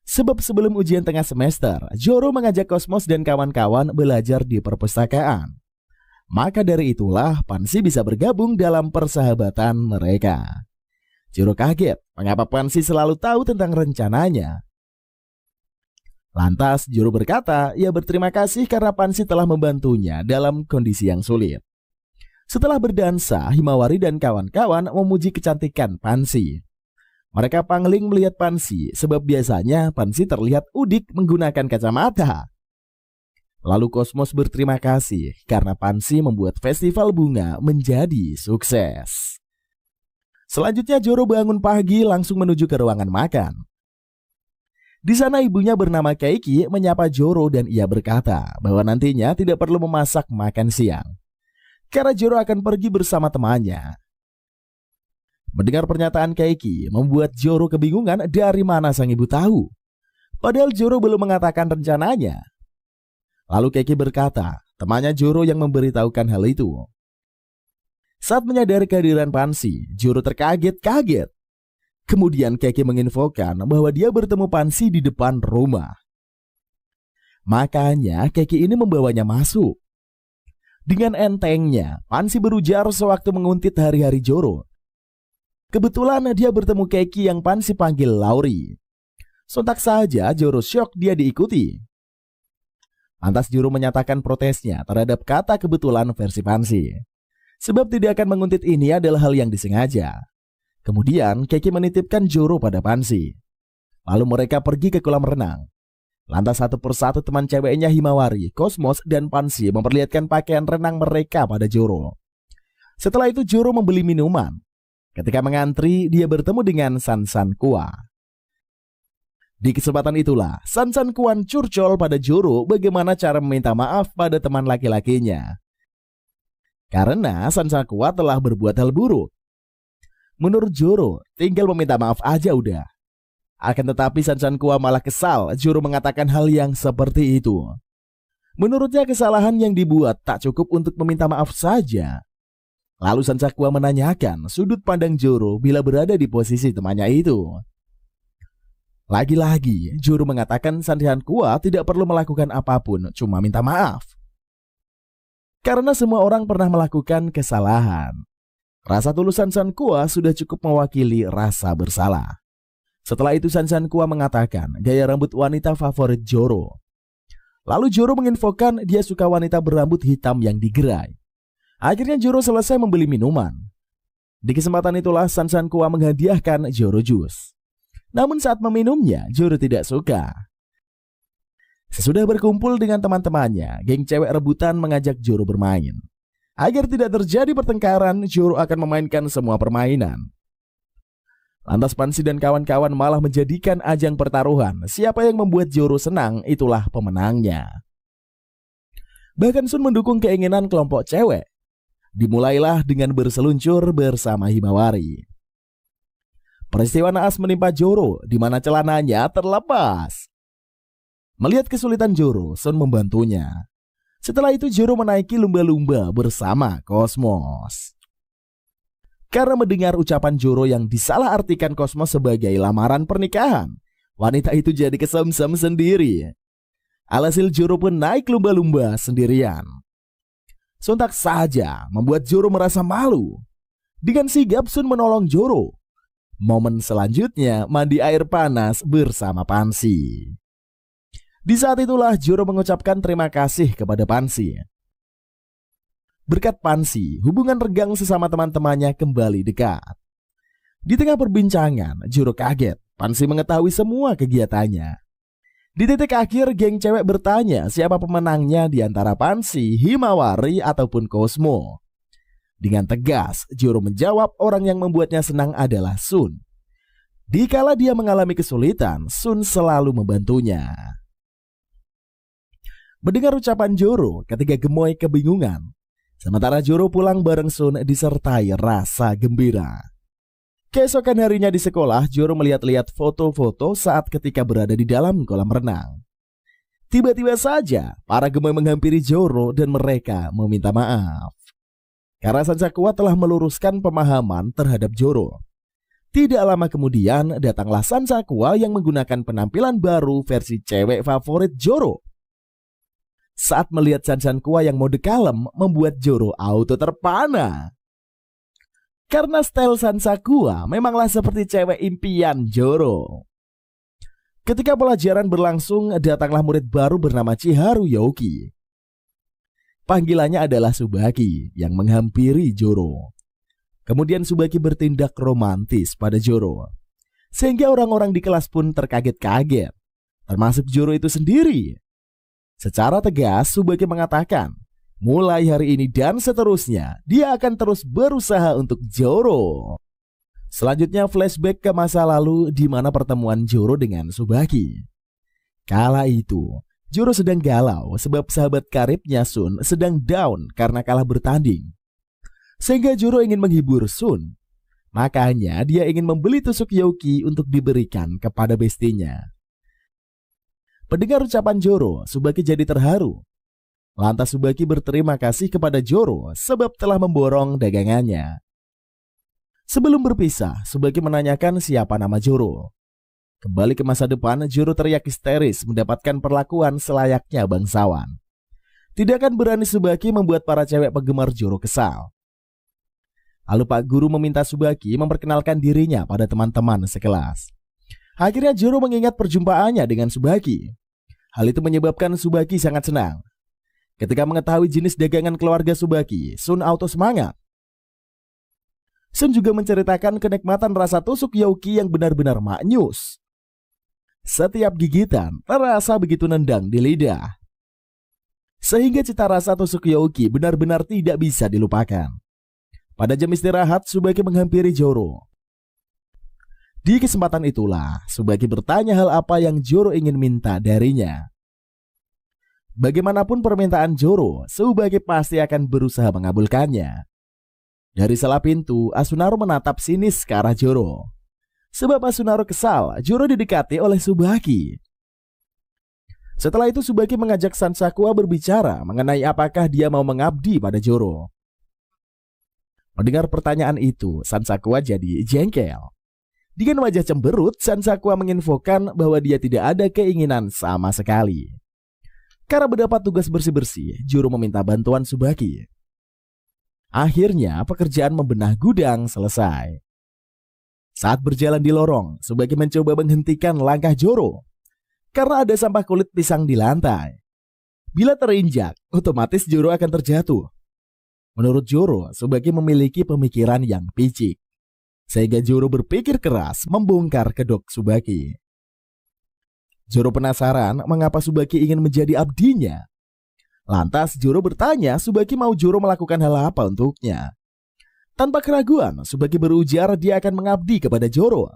Sebab sebelum ujian tengah semester, Joro mengajak Cosmos dan kawan-kawan belajar di perpustakaan. Maka dari itulah Pansy bisa bergabung dalam persahabatan mereka. Joro kaget mengapa Pansy selalu tahu tentang rencananya. Lantas Joro berkata ia berterima kasih karena Pansy telah membantunya dalam kondisi yang sulit. Setelah berdansa, Himawari dan kawan-kawan memuji kecantikan Pansy. Mereka pangling melihat Pansy sebab biasanya Pansy terlihat udik menggunakan kacamata. Lalu Cosmos berterima kasih karena Pansy membuat festival bunga menjadi sukses. Selanjutnya Joro bangun pagi langsung menuju ke ruangan makan. Di sana ibunya bernama Keiki menyapa Joro dan ia berkata bahwa nantinya tidak perlu memasak makan siang karena Joro akan pergi bersama temannya. Mendengar pernyataan Keiki membuat Joro kebingungan dari mana sang ibu tahu. Padahal Joro belum mengatakan rencananya. Lalu Keiki berkata, temannya Joro yang memberitahukan hal itu. Saat menyadari kehadiran Pansy, Joro terkaget-kaget. Kemudian Keiki menginfokan bahwa dia bertemu Pansy di depan rumah. Makanya Keiki ini membawanya masuk. Dengan entengnya, Pansy berujar sewaktu menguntit hari-hari Joro. Kebetulan dia bertemu Keiki yang Pansy panggil Lauri. Sontak saja Joro syok dia diikuti. Lantas Joro menyatakan protesnya terhadap kata kebetulan versi Pansy. Sebab tidak akan menguntit ini adalah hal yang disengaja. Kemudian Keiki menitipkan Joro pada Pansy. Lalu mereka pergi ke kolam renang. Lantas satu persatu teman ceweknya Himawari, Cosmos, dan Pansy memperlihatkan pakaian renang mereka pada Joro. Setelah itu Joro membeli minuman. Ketika mengantri, dia bertemu dengan Sansan Kua. Di kesempatan itulah, Sansan Kuan curcol pada Joro bagaimana cara meminta maaf pada teman laki-lakinya. Karena Sansan Kua telah berbuat hal buruk. Menurut Joro, tinggal meminta maaf aja udah. Akan tetapi Sansan Kua malah kesal Joro mengatakan hal yang seperti itu. Menurutnya kesalahan yang dibuat tak cukup untuk meminta maaf saja. Lalu Sansan Kua menanyakan sudut pandang Joro bila berada di posisi temannya itu. Lagi-lagi Joro mengatakan Sansan Kua tidak perlu melakukan apapun, cuma minta maaf. Karena semua orang pernah melakukan kesalahan. Rasa tulus Sansan Kua sudah cukup mewakili rasa bersalah. Setelah itu Sansan Kua mengatakan gaya rambut wanita favorit Joro. Lalu Joro menginfokan dia suka wanita berambut hitam yang digerai. Akhirnya Joro selesai membeli minuman. Di kesempatan itulah Sansan Kua menghadiahkan Joro jus. Namun saat meminumnya, Joro tidak suka. Sesudah berkumpul dengan teman-temannya, geng cewek rebutan mengajak Joro bermain. Agar tidak terjadi pertengkaran, Joro akan memainkan semua permainan. Lantas Pansy dan kawan-kawan malah menjadikan ajang pertaruhan. Siapa yang membuat Joro senang, itulah pemenangnya. Bahkan Sun mendukung keinginan kelompok cewek. Dimulailah dengan berseluncur bersama Himawari. Peristiwa naas menimpa Joro di mana celananya terlepas. Melihat kesulitan Joro, Sun membantunya. Setelah itu Joro menaiki lumba-lumba bersama Cosmos. Karena mendengar ucapan Joro yang disalahartikan Cosmos sebagai lamaran pernikahan, wanita itu jadi kesemsem sendiri. Alhasil Joro pun naik lumba-lumba sendirian. Sontak saja membuat Joro merasa malu. Dengan sigap Sun menolong Joro. Momen selanjutnya mandi air panas bersama Pansy. Di saat itulah Joro mengucapkan terima kasih kepada Pansy. Berkat Pansy, hubungan regang sesama teman-temannya kembali dekat. Di tengah perbincangan, Joro kaget Pansy mengetahui semua kegiatannya. Di titik akhir, geng cewek bertanya siapa pemenangnya di antara Pansy, Himawari, ataupun Cosmo. Dengan tegas, Joro menjawab orang yang membuatnya senang adalah Sun. Dikala dia mengalami kesulitan, Sun selalu membantunya. Mendengar ucapan Joro, ketiga gemoy kebingungan. Sementara Joro pulang bareng Sun disertai rasa gembira. Keesokan harinya di sekolah, Joro melihat-lihat foto-foto saat ketika berada di dalam kolam renang. Tiba-tiba saja, para gemoy menghampiri Joro dan mereka meminta maaf. Karena Sansan Kua telah meluruskan pemahaman terhadap Joro. Tidak lama kemudian, datanglah Sansan Kua yang menggunakan penampilan baru versi cewek favorit Joro. Saat melihat Sansan Kua yang mode kalem, membuat Joro auto terpana. Karena style Sansan Kua memanglah seperti cewek impian Joro. Ketika pelajaran berlangsung, datanglah murid baru bernama Chiharu Yoki. Panggilannya adalah Tsubaki yang menghampiri Joro. Kemudian Tsubaki bertindak romantis pada Joro. sehingga orang-orang di kelas pun terkaget-kaget, termasuk Joro itu sendiri. Secara tegas, Tsubaki mengatakan, mulai hari ini dan seterusnya, dia akan terus berusaha untuk Joro. Selanjutnya flashback ke masa lalu di mana pertemuan Joro dengan Tsubaki. Kala itu, Joro sedang galau sebab sahabat karibnya Sun sedang down karena kalah bertanding. Sehingga Joro ingin menghibur Sun. Makanya dia ingin membeli tusuk Yoki untuk diberikan kepada bestinya. Mendengar ucapan Joro, Tsubaki jadi terharu. Lantas Tsubaki berterima kasih kepada Joro sebab telah memborong dagangannya. Sebelum berpisah, Tsubaki menanyakan siapa nama Joro. Kembali ke masa depan, Joro teriak histeris mendapatkan perlakuan selayaknya bangsawan. Tidak akan berani Tsubaki membuat para cewek penggemar Joro kesal. Lalu Pak Guru meminta Tsubaki memperkenalkan dirinya pada teman-teman sekelas. Akhirnya Joro mengingat perjumpaannya dengan Tsubaki. Hal itu menyebabkan Tsubaki sangat senang. Ketika mengetahui jenis dagangan keluarga Tsubaki, Sun auto semangat. Sun juga menceritakan kenikmatan rasa tusuk Yoki yang benar-benar maknyus. Setiap gigitan terasa begitu nendang di lidah, sehingga cita rasa tusuk Yoki benar-benar tidak bisa dilupakan. Pada jam istirahat, Tsubaki menghampiri Joro. Di kesempatan itulah, Tsubaki bertanya hal apa yang Joro ingin minta darinya. Bagaimanapun permintaan Joro, Tsubaki pasti akan berusaha mengabulkannya. Dari salah pintu, Asunaro menatap sinis ke arah Joro. Sebab Asunaro kesal, Joro didekati oleh Tsubaki. Setelah itu Tsubaki mengajak Sansakua berbicara mengenai apakah dia mau mengabdi pada Joro. Mendengar pertanyaan itu, Sansakua jadi jengkel. Dengan wajah cemberut, Sansakua menginfokan bahwa dia tidak ada keinginan sama sekali. Karena mendapat tugas bersih-bersih, Joro meminta bantuan Tsubaki. Akhirnya pekerjaan membenah gudang selesai. Saat berjalan di lorong, Tsubaki mencoba menghentikan langkah Joro karena ada sampah kulit pisang di lantai. Bila terinjak, otomatis Joro akan terjatuh. Menurut Joro, Tsubaki memiliki pemikiran yang picik, sehingga Joro berpikir keras membongkar kedok Tsubaki. Joro penasaran mengapa Tsubaki ingin menjadi abdinya. Lantas Joro bertanya Tsubaki mau Joro melakukan hal apa untuknya. Tanpa keraguan, Tsubaki berujar dia akan mengabdi kepada Joro.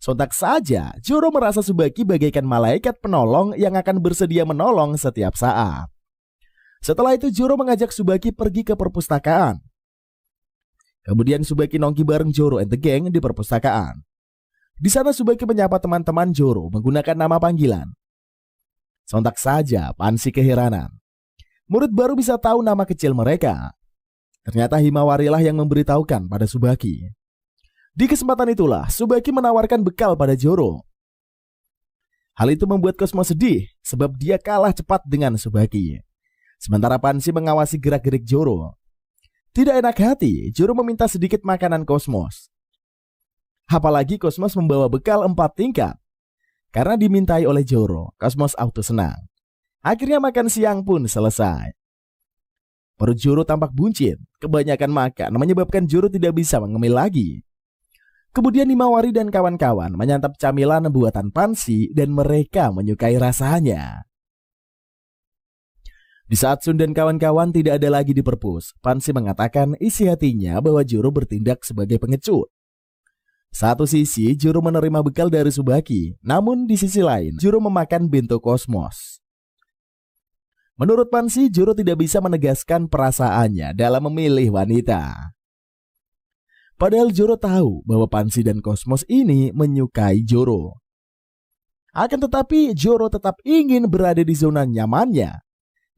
Sontak saja, Joro merasa Tsubaki bagaikan malaikat penolong yang akan bersedia menolong setiap saat. Setelah itu Joro mengajak Tsubaki pergi ke perpustakaan. Kemudian Tsubaki nongki bareng Joro and the gang di perpustakaan. Di sana Tsubaki menyapa teman-teman Joro menggunakan nama panggilan. Sontak saja Pansy keheranan. Murid baru bisa tahu nama kecil mereka. Ternyata Himawari lah yang memberitahukan pada Tsubaki. Di kesempatan itulah Tsubaki menawarkan bekal pada Joro. Hal itu membuat Cosmo sedih sebab dia kalah cepat dengan Tsubaki. Sementara Pansy mengawasi gerak-gerik Joro. Tidak enak hati, Joro meminta sedikit makanan Cosmos. Apalagi Cosmos membawa bekal 4 tingkat. Karena dimintai oleh Joro, Cosmos auto senang. Akhirnya makan siang pun selesai. Perut Joro tampak buncit, kebanyakan makan menyebabkan Joro tidak bisa mengemil lagi. Kemudian Himawari dan kawan-kawan menyantap camilan buatan Pansy dan mereka menyukai rasanya. Di saat Sun dan kawan-kawan tidak ada lagi di perpus, Pansy mengatakan isi hatinya bahwa Joro bertindak sebagai pengecut. Satu sisi Joro menerima bekal dari Tsubaki, namun di sisi lain Joro memakan bento Cosmos. Menurut Pansy, Joro tidak bisa menegaskan perasaannya dalam memilih wanita. Padahal Joro tahu bahwa Pansy dan Cosmos ini menyukai Joro. Akan tetapi Joro tetap ingin berada di zona nyamannya,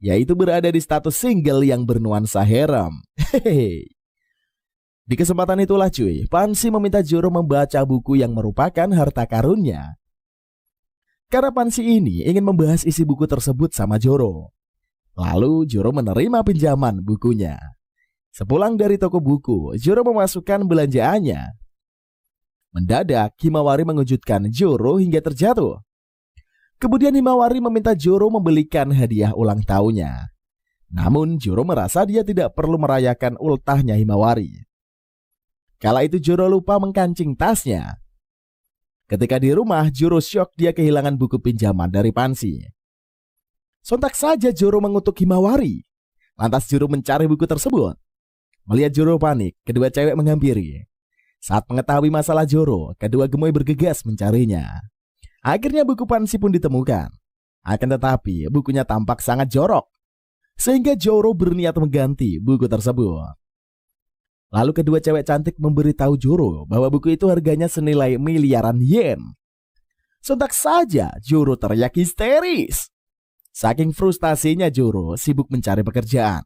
yaitu berada di status single yang bernuansa harem. Hehehe. Di kesempatan itulah cuy, Pansy meminta Joro membaca buku yang merupakan harta karunnya. Karena Pansy ini ingin membahas isi buku tersebut sama Joro. Lalu Joro menerima pinjaman bukunya. Sepulang dari toko buku, Joro memasukkan belanjaannya. Mendadak, Himawari mengejutkan Joro hingga terjatuh. Kemudian Himawari meminta Joro membelikan hadiah ulang tahunnya. Namun Joro merasa dia tidak perlu merayakan ultahnya Himawari. Kala itu Joro lupa mengkancing tasnya. Ketika di rumah, Joro syok dia kehilangan buku pinjaman dari Pansy. Sontak saja Joro mengutuk Himawari. Lantas Joro mencari buku tersebut. Melihat Joro panik, kedua cewek menghampiri. Saat mengetahui masalah Joro, kedua gemoy bergegas mencarinya. Akhirnya buku Pansy pun ditemukan. Akan tetapi bukunya tampak sangat jorok, sehingga Joro berniat mengganti buku tersebut. Lalu kedua cewek cantik memberitahu Joro bahwa buku itu harganya senilai miliaran yen. Sontak saja Joro teriak histeris. Saking frustasinya Joro sibuk mencari pekerjaan.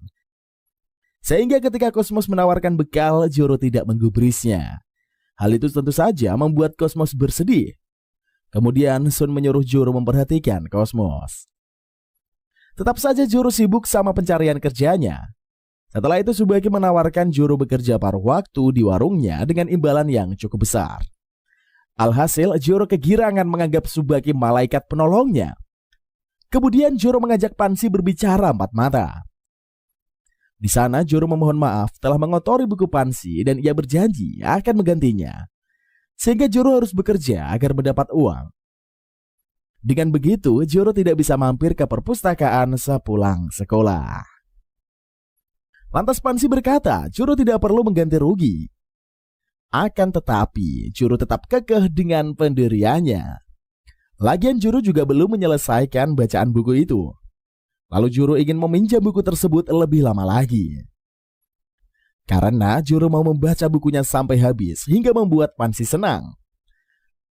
Sehingga ketika Cosmos menawarkan bekal, Joro tidak menggubrisnya. Hal itu tentu saja membuat Cosmos bersedih. Kemudian Sun menyuruh Joro memperhatikan Cosmos. Tetap saja Joro sibuk sama pencarian kerjanya. Setelah itu Tsubaki menawarkan Joro bekerja paruh waktu di warungnya dengan imbalan yang cukup besar. Alhasil Joro kegirangan menganggap Tsubaki malaikat penolongnya. Kemudian Joro mengajak Pansy berbicara empat mata. Di sana Joro memohon maaf telah mengotori buku Pansy dan ia berjanji akan menggantinya. Sehingga Joro harus bekerja agar mendapat uang. Dengan begitu Joro tidak bisa mampir ke perpustakaan sepulang sekolah. Lantas Pansy berkata Joro tidak perlu mengganti rugi. Akan tetapi Joro tetap kekeh dengan pendiriannya. Lagian Joro juga belum menyelesaikan bacaan buku itu. Lalu Joro ingin meminjam buku tersebut lebih lama lagi. Karena Joro mau membaca bukunya sampai habis hingga membuat Pansy senang.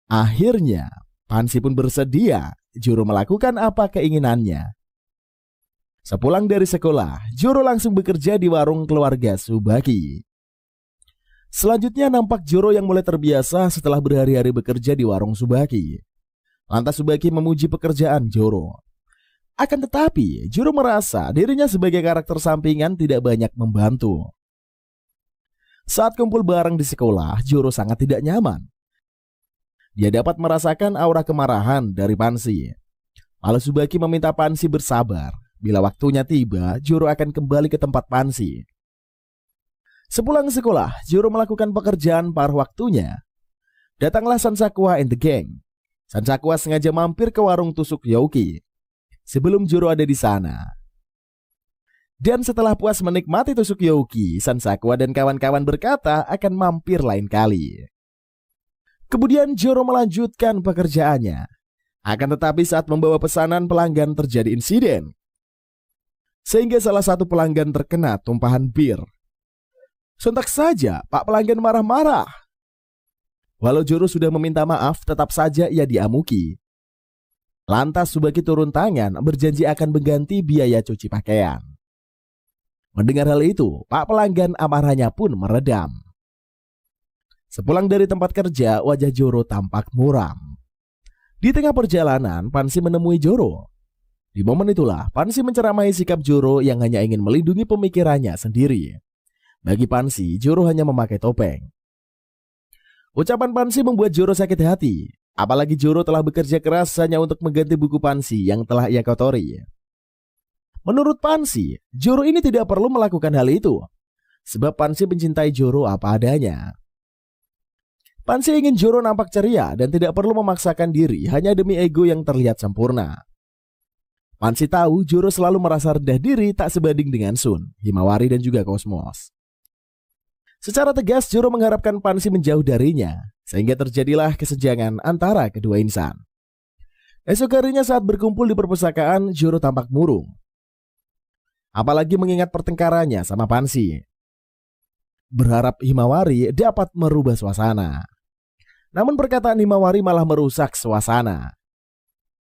Akhirnya Pansy pun bersedia Joro melakukan apa keinginannya. Sepulang dari sekolah, Joro langsung bekerja di warung keluarga Tsubaki. Selanjutnya nampak Joro yang mulai terbiasa setelah berhari-hari bekerja di warung Tsubaki. Lantas Tsubaki memuji pekerjaan Joro. Akan tetapi, Joro merasa dirinya sebagai karakter sampingan tidak banyak membantu. Saat kumpul bareng di sekolah, Joro sangat tidak nyaman. Dia dapat merasakan aura kemarahan dari Pansy. Lalu Tsubaki meminta Pansy bersabar. Bila waktunya tiba, Joro akan kembali ke tempat Pansy. Sepulang sekolah, Joro melakukan pekerjaan paruh waktunya. Datanglah Sansakua and the gang. Sansakua sengaja mampir ke warung tusuk Yoki sebelum Joro ada di sana. Dan setelah puas menikmati tusuk Yoki, Sansakua dan kawan-kawan berkata akan mampir lain kali. Kemudian Joro melanjutkan pekerjaannya. Akan tetapi saat membawa pesanan pelanggan terjadi insiden. Sehingga salah satu pelanggan terkena tumpahan bir. Sontak saja Pak pelanggan marah-marah. Walau Joro sudah meminta maaf, tetap saja ia diamuki. Lantas Tsubaki turun tangan berjanji akan mengganti biaya cuci pakaian. Mendengar hal itu, Pak pelanggan amarahnya pun meredam. Sepulang dari tempat kerja, wajah Joro tampak muram. Di tengah perjalanan, Pansy menemui Joro. Di momen itulah, Pansy menceramahi sikap Joro yang hanya ingin melindungi pemikirannya sendiri. Bagi Pansy, Joro hanya memakai topeng. Ucapan Pansy membuat Joro sakit hati. Apalagi Joro telah bekerja keras hanya untuk mengganti buku Pansy yang telah ia kotori. Menurut Pansy, Joro ini tidak perlu melakukan hal itu. Sebab Pansy mencintai Joro apa adanya. Pansy ingin Joro nampak ceria dan tidak perlu memaksakan diri hanya demi ego yang terlihat sempurna. Pansy tahu Joro selalu merasa rendah diri tak sebanding dengan Sun, Himawari dan juga Cosmos. Secara tegas Joro mengharapkan Pansy menjauh darinya, sehingga terjadilah kesenjangan antara kedua insan. Esok harinya saat berkumpul di perpustakaan, Joro tampak murung. Apalagi mengingat pertengkarannya sama Pansy. Berharap Himawari dapat merubah suasana. Namun perkataan Himawari malah merusak suasana.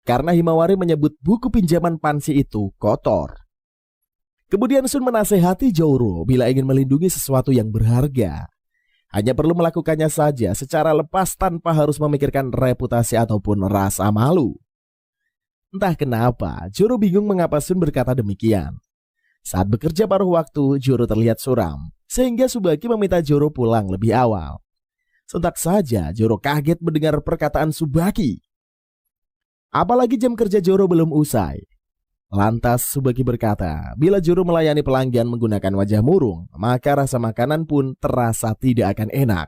Karena Himawari menyebut buku pinjaman Pansy itu kotor. Kemudian Sun menasehati Joro bila ingin melindungi sesuatu yang berharga, hanya perlu melakukannya saja secara lepas tanpa harus memikirkan reputasi ataupun rasa malu. Entah kenapa, Joro bingung mengapa Sun berkata demikian. Saat bekerja paruh waktu, Joro terlihat suram, sehingga Tsubaki meminta Joro pulang lebih awal. Sontak saja Joro kaget mendengar perkataan Tsubaki. Apalagi jam kerja Joro belum usai. Lantas Tsubaki berkata, bila Joro melayani pelanggan menggunakan wajah murung, maka rasa makanan pun terasa tidak akan enak.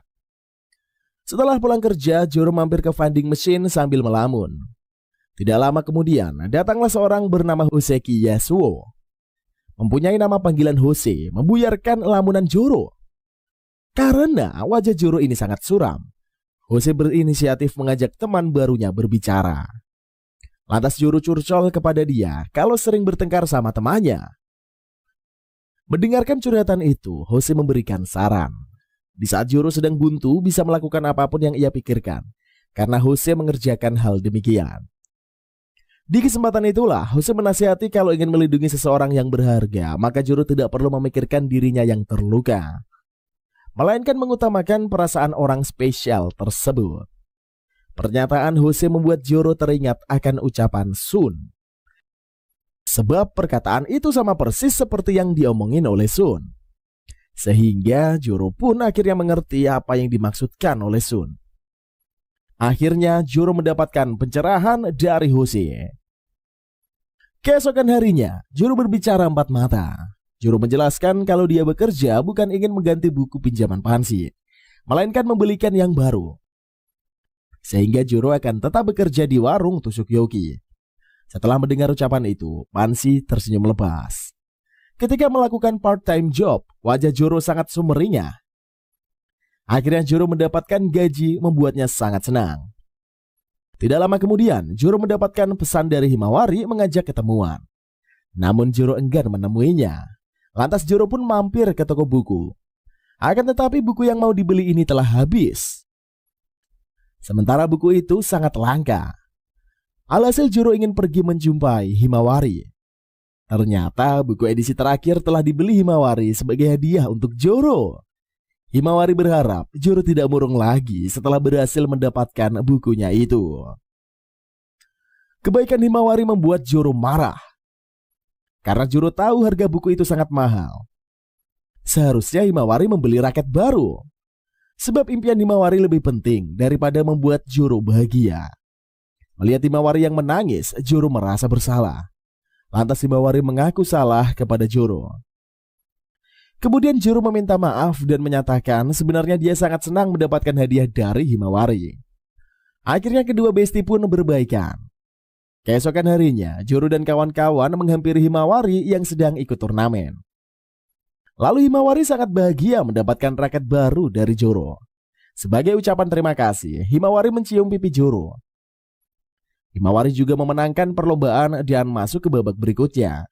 Setelah pulang kerja, Joro mampir ke vending machine sambil melamun. Tidak lama kemudian, datanglah seorang bernama Hoseki Yasuo. Mempunyai nama panggilan Hose, membuyarkan lamunan Joro. Karena wajah Joro ini sangat suram, Hose berinisiatif mengajak teman barunya berbicara. Lantas Joro curcol kepada dia kalau sering bertengkar sama temannya. Mendengarkan curhatan itu, Hose memberikan saran. Di saat Joro sedang buntu, bisa melakukan apapun yang ia pikirkan, karena Hose mengerjakan hal demikian. Di kesempatan itulah, Hose menasihati kalau ingin melindungi seseorang yang berharga, maka Joro tidak perlu memikirkan dirinya yang terluka, melainkan mengutamakan perasaan orang spesial tersebut. Pernyataan Hose membuat Joro teringat akan ucapan Sun. Sebab perkataan itu sama persis seperti yang diomongin oleh Sun. Sehingga Joro pun akhirnya mengerti apa yang dimaksudkan oleh Sun. Akhirnya Joro mendapatkan pencerahan dari Hose. Keesokan harinya, Joro berbicara empat mata. Joro menjelaskan kalau dia bekerja bukan ingin mengganti buku pinjaman Pansy, melainkan membelikan yang baru. Sehingga Joro akan tetap bekerja di warung tusuk yoki. Setelah mendengar ucapan itu, Pansy tersenyum lepas. Ketika melakukan part-time job, wajah Joro sangat sumringah. Akhirnya Joro mendapatkan gaji membuatnya sangat senang. Tidak lama kemudian, Joro mendapatkan pesan dari Himawari mengajak ketemuan. Namun Joro enggan menemuinya. Lantas Joro pun mampir ke toko buku. Akan tetapi buku yang mau dibeli ini telah habis. Sementara buku itu sangat langka. Alhasil Joro ingin pergi menjumpai Himawari. Ternyata buku edisi terakhir telah dibeli Himawari sebagai hadiah untuk Joro. Himawari berharap Joro tidak murung lagi setelah berhasil mendapatkan bukunya itu. Kebaikan Himawari membuat Joro marah. Karena Joro tahu harga buku itu sangat mahal. Seharusnya Himawari membeli raket baru. Sebab impian Himawari lebih penting daripada membuat Joro bahagia. Melihat Himawari yang menangis, Joro merasa bersalah. Lantas Himawari mengaku salah kepada Joro. Kemudian Joro meminta maaf dan menyatakan sebenarnya dia sangat senang mendapatkan hadiah dari Himawari. Akhirnya kedua bestie pun berbaikan. Keesokan harinya, Joro dan kawan-kawan menghampiri Himawari yang sedang ikut turnamen. Lalu Himawari sangat bahagia mendapatkan raket baru dari Joro. Sebagai ucapan terima kasih, Himawari mencium pipi Joro. Himawari juga memenangkan perlombaan dan masuk ke babak berikutnya.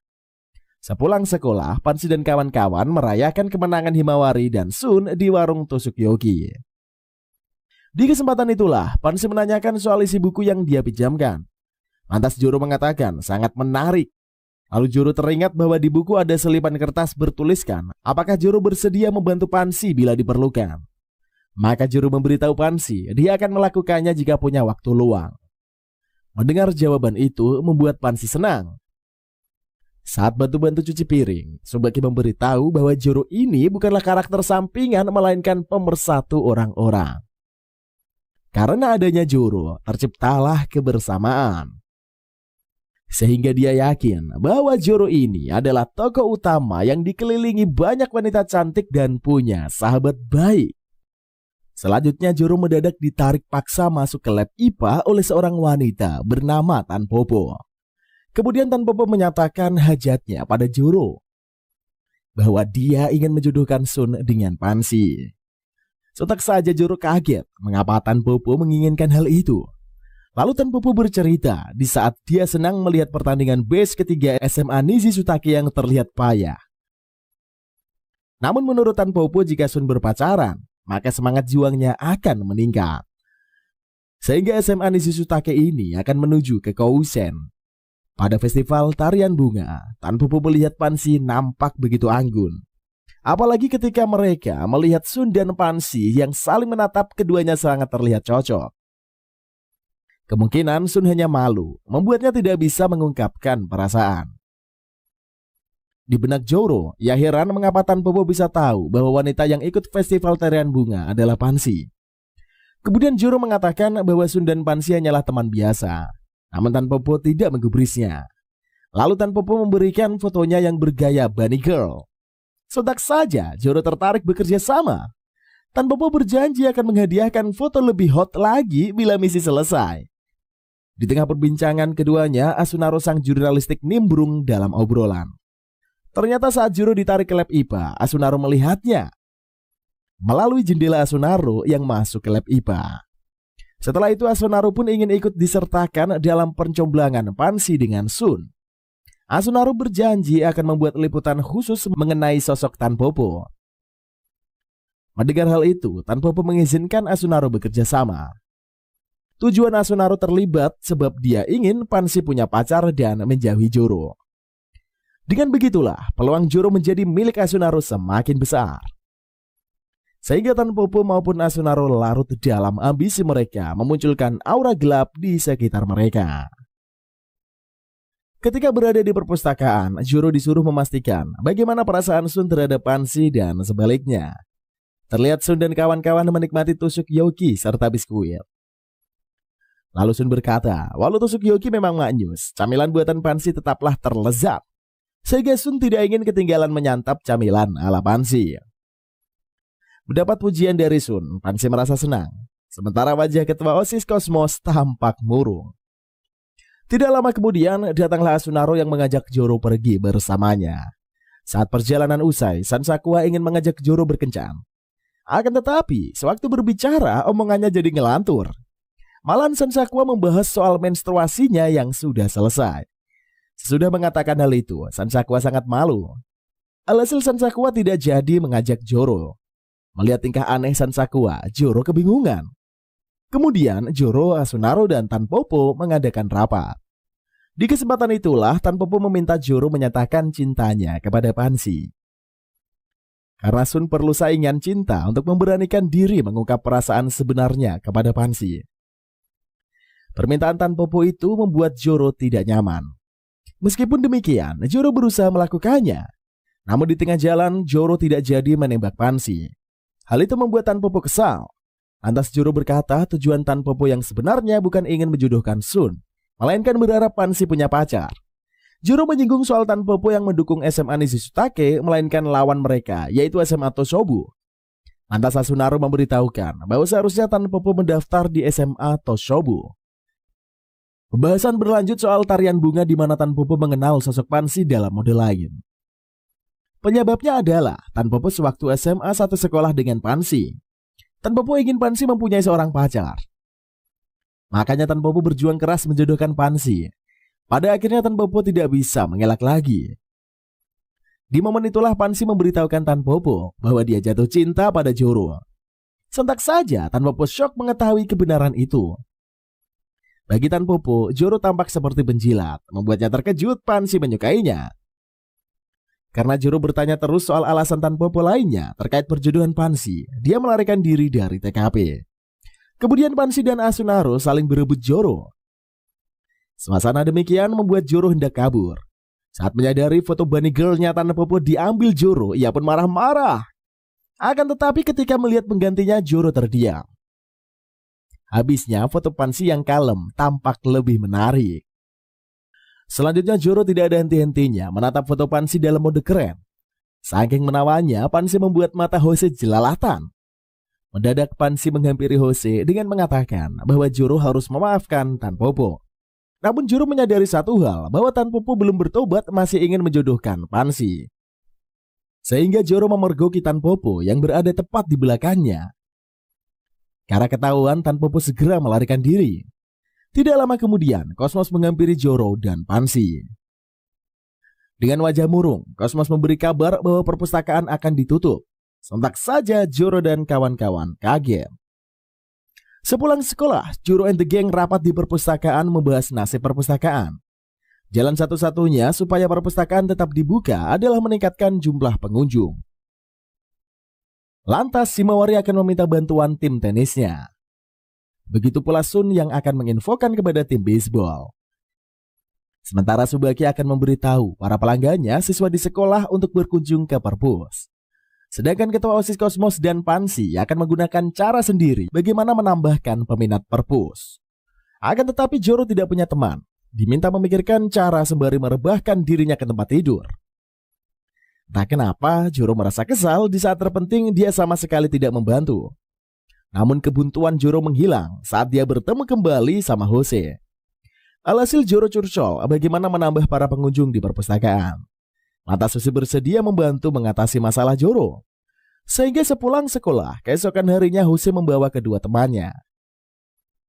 Sepulang sekolah, Pansy dan kawan-kawan merayakan kemenangan Himawari dan Sun di warung tusuk yoki. Di kesempatan itulah, Pansy menanyakan soal isi buku yang dia pinjamkan. Lantas Joro mengatakan sangat menarik. Lalu Joro teringat bahwa di buku ada selipan kertas bertuliskan apakah Joro bersedia membantu Pansy bila diperlukan. Maka Joro memberitahu Pansy dia akan melakukannya jika punya waktu luang. Mendengar jawaban itu membuat Pansy senang. Saat bantu-bantu cuci piring, Tsubaki memberitahu bahwa Joro ini bukanlah karakter sampingan melainkan pemersatu orang-orang. Karena adanya Joro, terciptalah kebersamaan. Sehingga dia yakin bahwa Joro ini adalah tokoh utama yang dikelilingi banyak wanita cantik dan punya sahabat baik. Selanjutnya Joro mendadak ditarik paksa masuk ke lab IPA oleh seorang wanita bernama Tan Popo. Kemudian Tan Popo menyatakan hajatnya pada Joro, bahwa dia ingin menjodohkan Sun dengan Pansy. Sontak saja Joro kaget mengapa Tan Popo menginginkan hal itu. Lalu Tan Popo bercerita di saat dia senang melihat pertandingan batch ketiga SMA Nishizutake yang terlihat payah. Namun menurut Tan Popo jika Sun berpacaran, maka semangat juangnya akan meningkat. Sehingga SMA Nishizutake ini akan menuju ke Kousen. Pada festival tarian bunga, Tan Popo melihat Pansy nampak begitu anggun. Apalagi ketika mereka melihat Sun dan Pansy yang saling menatap, keduanya sangat terlihat cocok. Kemungkinan Sun hanya malu, membuatnya tidak bisa mengungkapkan perasaan. Di benak Joro, ia heran mengapa Tan Popo bisa tahu bahwa wanita yang ikut festival tarian bunga adalah Pansy. Kemudian Joro mengatakan bahwa Sun dan Pansy hanyalah teman biasa. Namun Tan Popo tidak menggubrisnya. Lalu Tan Popo memberikan fotonya yang bergaya bunny girl. Sontak saja Joro tertarik bekerja sama. Tanpopo berjanji akan menghadiahkan foto lebih hot lagi bila misi selesai. Di tengah perbincangan keduanya, Asunaro sang jurnalistik nimbrung dalam obrolan. Ternyata saat Juro ditarik ke lab IPA, Asunaro melihatnya melalui jendela Asunaro yang masuk ke lab IPA. Setelah itu Asunaro pun ingin ikut disertakan dalam pencomblangan Pansy dengan Sun. Asunaro berjanji akan membuat liputan khusus mengenai sosok Tanpopo. Mendengar hal itu, Tanpopo mengizinkan Asunaro bekerja sama. Tujuan Asunaro terlibat sebab dia ingin Pansy punya pacar dan menjauhi Joro. Dengan begitulah, peluang Joro menjadi milik Asunaro semakin besar. Sehingga Tanpopo maupun Asunaro larut dalam ambisi mereka memunculkan aura gelap di sekitar mereka. Ketika berada di perpustakaan, Joro disuruh memastikan bagaimana perasaan Sun terhadap Pansy dan sebaliknya. Terlihat Sun dan kawan-kawan menikmati tusuk yoki serta biskuit. Lalu Sun berkata, walau tusuk yoki memang maknyus, camilan buatan Pansy tetaplah terlezat. Sehingga Sun tidak ingin ketinggalan menyantap camilan ala Pansy. Mendapat pujian dari Sun, Pansy merasa senang. Sementara wajah ketua OSIS Cosmos tampak murung. Tidak lama kemudian, datanglah Asunaro yang mengajak Joro pergi bersamanya. Saat perjalanan usai, Sansakua ingin mengajak Joro berkencan. Akan tetapi, sewaktu berbicara, omongannya jadi ngelantur. Malahan Sansakua membahas soal menstruasinya yang sudah selesai. Sesudah mengatakan hal itu, Sansakua sangat malu. Alhasil Sansakua tidak jadi mengajak Joro. Melihat tingkah aneh Sansakua, Joro kebingungan. Kemudian Joro, Asunaro, dan Tanpopo mengadakan rapat. Di kesempatan itulah Tanpopo meminta Joro menyatakan cintanya kepada Pansy. Karena Sun perlu saingan cinta untuk memberanikan diri mengungkap perasaan sebenarnya kepada Pansy. Permintaan Tanpopo itu membuat Joro tidak nyaman. Meskipun demikian, Joro berusaha melakukannya. Namun di tengah jalan, Joro tidak jadi menembak Pansy. Hal itu membuat Tanpopo kesal. Lantas Joro berkata tujuan Tanpopo yang sebenarnya bukan ingin menjodohkan Sun, melainkan berharap Pansy punya pacar. Joro menyinggung soal Tanpopo yang mendukung SMA Nizishitake, melainkan lawan mereka, yaitu SMA Toshobu. Lantas Asunaro memberitahukan bahwa seharusnya Tanpopo mendaftar di SMA Toshobu. Pembahasan berlanjut soal tarian bunga di mana Tanpopo mengenal sosok Pansy dalam mode lain. Penyebabnya adalah Tanpopo sewaktu SMA satu sekolah dengan Pansy. Tanpopo ingin Pansy mempunyai seorang pacar. Makanya Tanpopo berjuang keras menjodohkan Pansy. Pada akhirnya Tanpopo tidak bisa mengelak lagi. Di momen itulah Pansy memberitahukan Tanpopo bahwa dia jatuh cinta pada Joro. Sontak saja Tanpopo syok mengetahui kebenaran itu. Bagi Tanpopo, Joro tampak seperti penjilat, membuatnya terkejut Pansy menyukainya. Karena Joro bertanya terus soal alasan Tanpopo lainnya terkait perjodohan Pansy, dia melarikan diri dari TKP. Kemudian Pansy dan Asunaro saling berebut Joro. Suasana demikian membuat Joro hendak kabur. Saat menyadari foto bunny girl-nya Tanpopo diambil Joro, ia pun marah-marah. Akan tetapi ketika melihat penggantinya, Joro terdiam. Habisnya foto Pansy yang kalem tampak lebih menarik. Selanjutnya Joro tidak ada henti-hentinya menatap foto Pansy dalam mode keren. Saking menawannya, Pansy membuat mata Hose jelalatan. Mendadak Pansy menghampiri Hose dengan mengatakan bahwa Joro harus memaafkan Tanpopo. Namun Joro menyadari satu hal, bahwa Tanpopo belum bertobat masih ingin menjodohkan Pansy. Sehingga Joro memergoki Tanpopo yang berada tepat di belakangnya. Karena ketahuan, Tanpopo segera melarikan diri. Tidak lama kemudian, Cosmos menghampiri Joro dan Pansy. Dengan wajah murung, Cosmos memberi kabar bahwa perpustakaan akan ditutup. Sontak saja Joro dan kawan-kawan kaget. Sepulang sekolah, Joro and the gang rapat di perpustakaan membahas nasib perpustakaan. Jalan satu-satunya supaya perpustakaan tetap dibuka adalah meningkatkan jumlah pengunjung. Lantas Himawari akan meminta bantuan tim tenisnya. Begitu pula Sun yang akan menginfokan kepada tim baseball. Sementara Tsubaki akan memberitahu para pelanggannya siswa di sekolah untuk berkunjung ke perpus. Sedangkan ketua OSIS Cosmos dan Pansy akan menggunakan cara sendiri bagaimana menambahkan peminat perpus. Akan tetapi Joro tidak punya teman, diminta memikirkan cara sembari merebahkan dirinya ke tempat tidur. Entah kenapa Joro merasa kesal di saat terpenting dia sama sekali tidak membantu. Namun kebuntuan Joro menghilang saat dia bertemu kembali sama Jose. Alhasil Joro curcol bagaimana menambah para pengunjung di perpustakaan. Lantas Jose bersedia membantu mengatasi masalah Joro. Sehingga sepulang sekolah, keesokan harinya Jose membawa kedua temannya,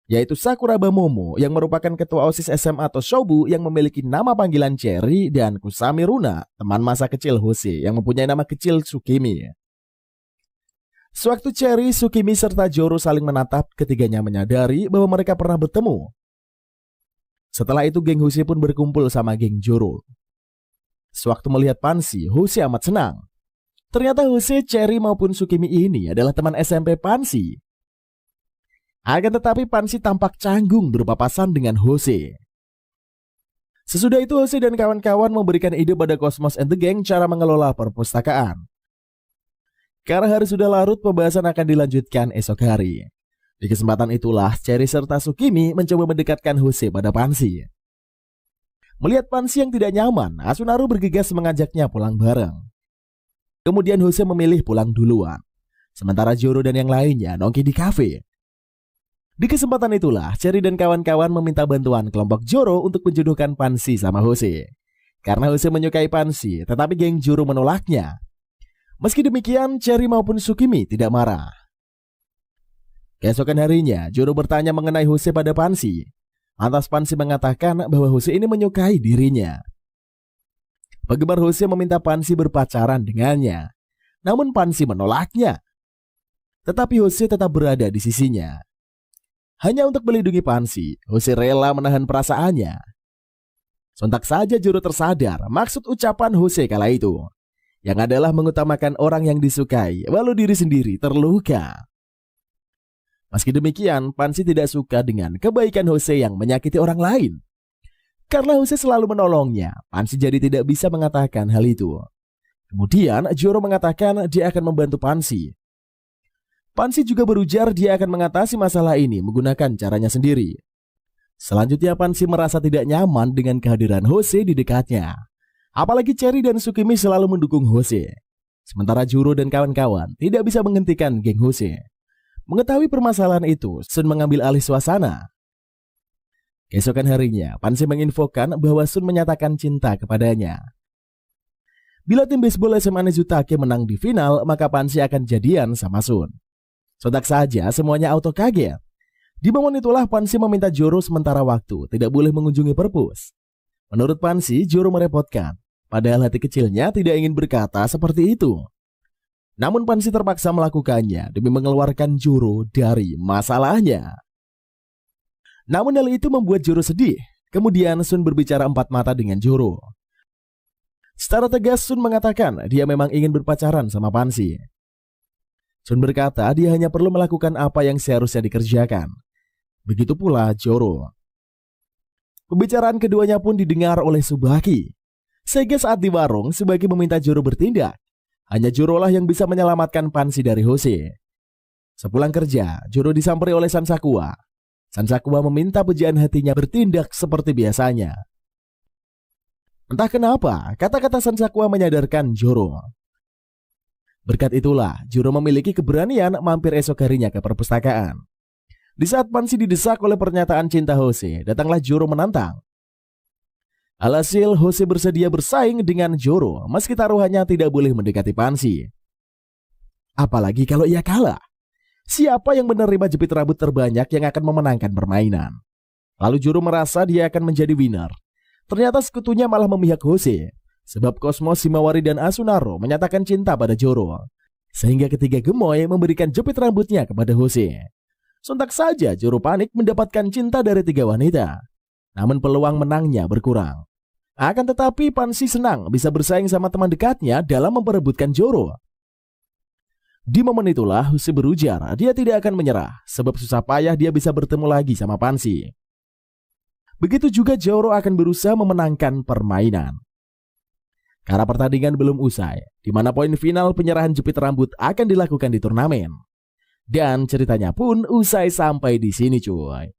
yaitu Sakuraba Momo yang merupakan ketua OSIS SMA atau Shobu yang memiliki nama panggilan Cherry, dan Kusami Runa, teman masa kecil Jose yang mempunyai nama kecil Tsukimi. Sewaktu Cherry, Tsukimi serta Joro saling menatap, ketiganya menyadari bahwa mereka pernah bertemu. Setelah itu geng Jose pun berkumpul sama geng Joro. Sewaktu melihat Pansy, Jose amat senang. Ternyata Jose, Cherry maupun Tsukimi ini adalah teman SMP Pansy. Akan tetapi Pansy tampak canggung berpapasan dengan Jose. Sesudah itu Jose dan kawan-kawan memberikan ide pada Cosmos and the Gang cara mengelola perpustakaan. Karena hari sudah larut, pembahasan akan dilanjutkan esok hari. Di kesempatan itulah Cherry serta Tsukimi mencoba mendekatkan Jose pada Pansy. Melihat Pansy yang tidak nyaman, Asunaru bergegas mengajaknya pulang bareng. Kemudian Jose memilih pulang duluan, sementara Joro dan yang lainnya nongki di kafe. Di kesempatan itulah Cherry dan kawan-kawan meminta bantuan kelompok Joro untuk menjodohkan Pansy sama Jose. Karena Jose menyukai Pansy, tetapi geng Joro menolaknya. Meski demikian, Cherry maupun Tsukimi tidak marah. Keesokan harinya, Joro bertanya mengenai Jose pada Pansy. Lantas Pansy mengatakan bahwa Jose ini menyukai dirinya. Penggemar Jose meminta Pansy berpacaran dengannya. Namun Pansy menolaknya. Tetapi Jose tetap berada di sisinya. Hanya untuk melindungi Pansy, Jose rela menahan perasaannya. Sontak saja Joro tersadar maksud ucapan Jose kala itu, yang adalah mengutamakan orang yang disukai, walau diri sendiri terluka. Meski demikian, Pansy tidak suka dengan kebaikan Jose yang menyakiti orang lain. Karena Jose selalu menolongnya, Pansy jadi tidak bisa mengatakan hal itu. Kemudian Joro mengatakan dia akan membantu Pansy. Pansy juga berujar dia akan mengatasi masalah ini menggunakan caranya sendiri. Selanjutnya Pansy merasa tidak nyaman dengan kehadiran Jose di dekatnya. Apalagi Cherry dan Tsukimi selalu mendukung Jose. Sementara Joro dan kawan-kawan tidak bisa menghentikan geng Jose. Mengetahui permasalahan itu, Sun mengambil alih suasana. Keesokan harinya, Pansy menginfokan bahwa Sun menyatakan cinta kepadanya. Bila tim baseball SMA Nezutake menang di final, maka Pansy akan jadian sama Sun. Sontak saja semuanya auto kaget. Di momen itulah Pansy meminta Joro sementara waktu tidak boleh mengunjungi perpus. Menurut Pansy, Joro merepotkan. Padahal hati kecilnya tidak ingin berkata seperti itu. Namun Pansy terpaksa melakukannya demi mengeluarkan Joro dari masalahnya. Namun hal itu membuat Joro sedih. Kemudian Sun berbicara empat mata dengan Joro. Secara tegas Sun mengatakan dia memang ingin berpacaran sama Pansy. Sun berkata dia hanya perlu melakukan apa yang seharusnya dikerjakan. Begitu pula Joro. Pembicaraan keduanya pun didengar oleh Tsubaki. Sehingga saat di warung, Tsubaki meminta Joro bertindak. Hanya Joro lah yang bisa menyelamatkan Pansy dari Jose. Sepulang kerja, Joro disamperi oleh Sansakua. Sansakua meminta pujaan hatinya bertindak seperti biasanya. Entah kenapa, kata-kata Sansakua menyadarkan Joro. Berkat itulah, Joro memiliki keberanian mampir esok harinya ke perpustakaan. Di saat Pansy didesak oleh pernyataan cinta Jose, datanglah Joro menantang. Alhasil, Jose bersedia bersaing dengan Joro, meski taruhannya tidak boleh mendekati Pansy. Apalagi kalau ia kalah. Siapa yang menerima jepit rambut terbanyak yang akan memenangkan permainan? Lalu Joro merasa dia akan menjadi winner. Ternyata sekutunya malah memihak Jose, sebab Cosmos, Himawari, dan Asunaro menyatakan cinta pada Joro. Sehingga ketiga gemoy memberikan jepit rambutnya kepada Jose. Sontak saja Joro panik mendapatkan cinta dari tiga wanita. Namun peluang menangnya berkurang. Akan tetapi Pansy senang bisa bersaing sama teman dekatnya dalam memperebutkan Joro. Di momen itulah Jose berujar dia tidak akan menyerah, sebab susah payah dia bisa bertemu lagi sama Pansy. Begitu juga Joro akan berusaha memenangkan permainan. Karena pertandingan belum usai, di mana poin final penyerahan jepit rambut akan dilakukan di turnamen. Dan ceritanya pun usai sampai di sini cuy.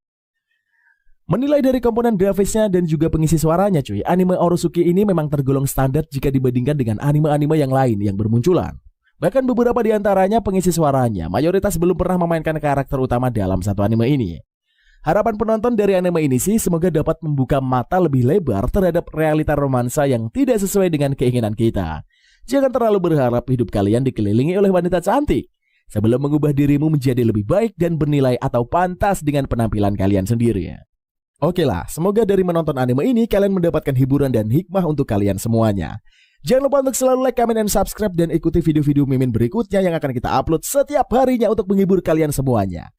Menilai dari komponen grafisnya dan juga pengisi suaranya cuy, anime Orosuki ini memang tergolong standar jika dibandingkan dengan anime-anime yang lain yang bermunculan. Bahkan beberapa di antaranya pengisi suaranya mayoritas belum pernah memainkan karakter utama dalam satu anime ini. Harapan penonton dari anime ini sih semoga dapat membuka mata lebih lebar terhadap realita romansa yang tidak sesuai dengan keinginan kita. Jangan terlalu berharap hidup kalian dikelilingi oleh wanita cantik sebelum mengubah dirimu menjadi lebih baik dan bernilai atau pantas dengan penampilan kalian sendiri. Oke lah, semoga dari menonton anime ini kalian mendapatkan hiburan dan hikmah untuk kalian semuanya. Jangan lupa untuk selalu like, comment, dan subscribe dan ikuti video-video Mimin berikutnya yang akan kita upload setiap harinya untuk menghibur kalian semuanya.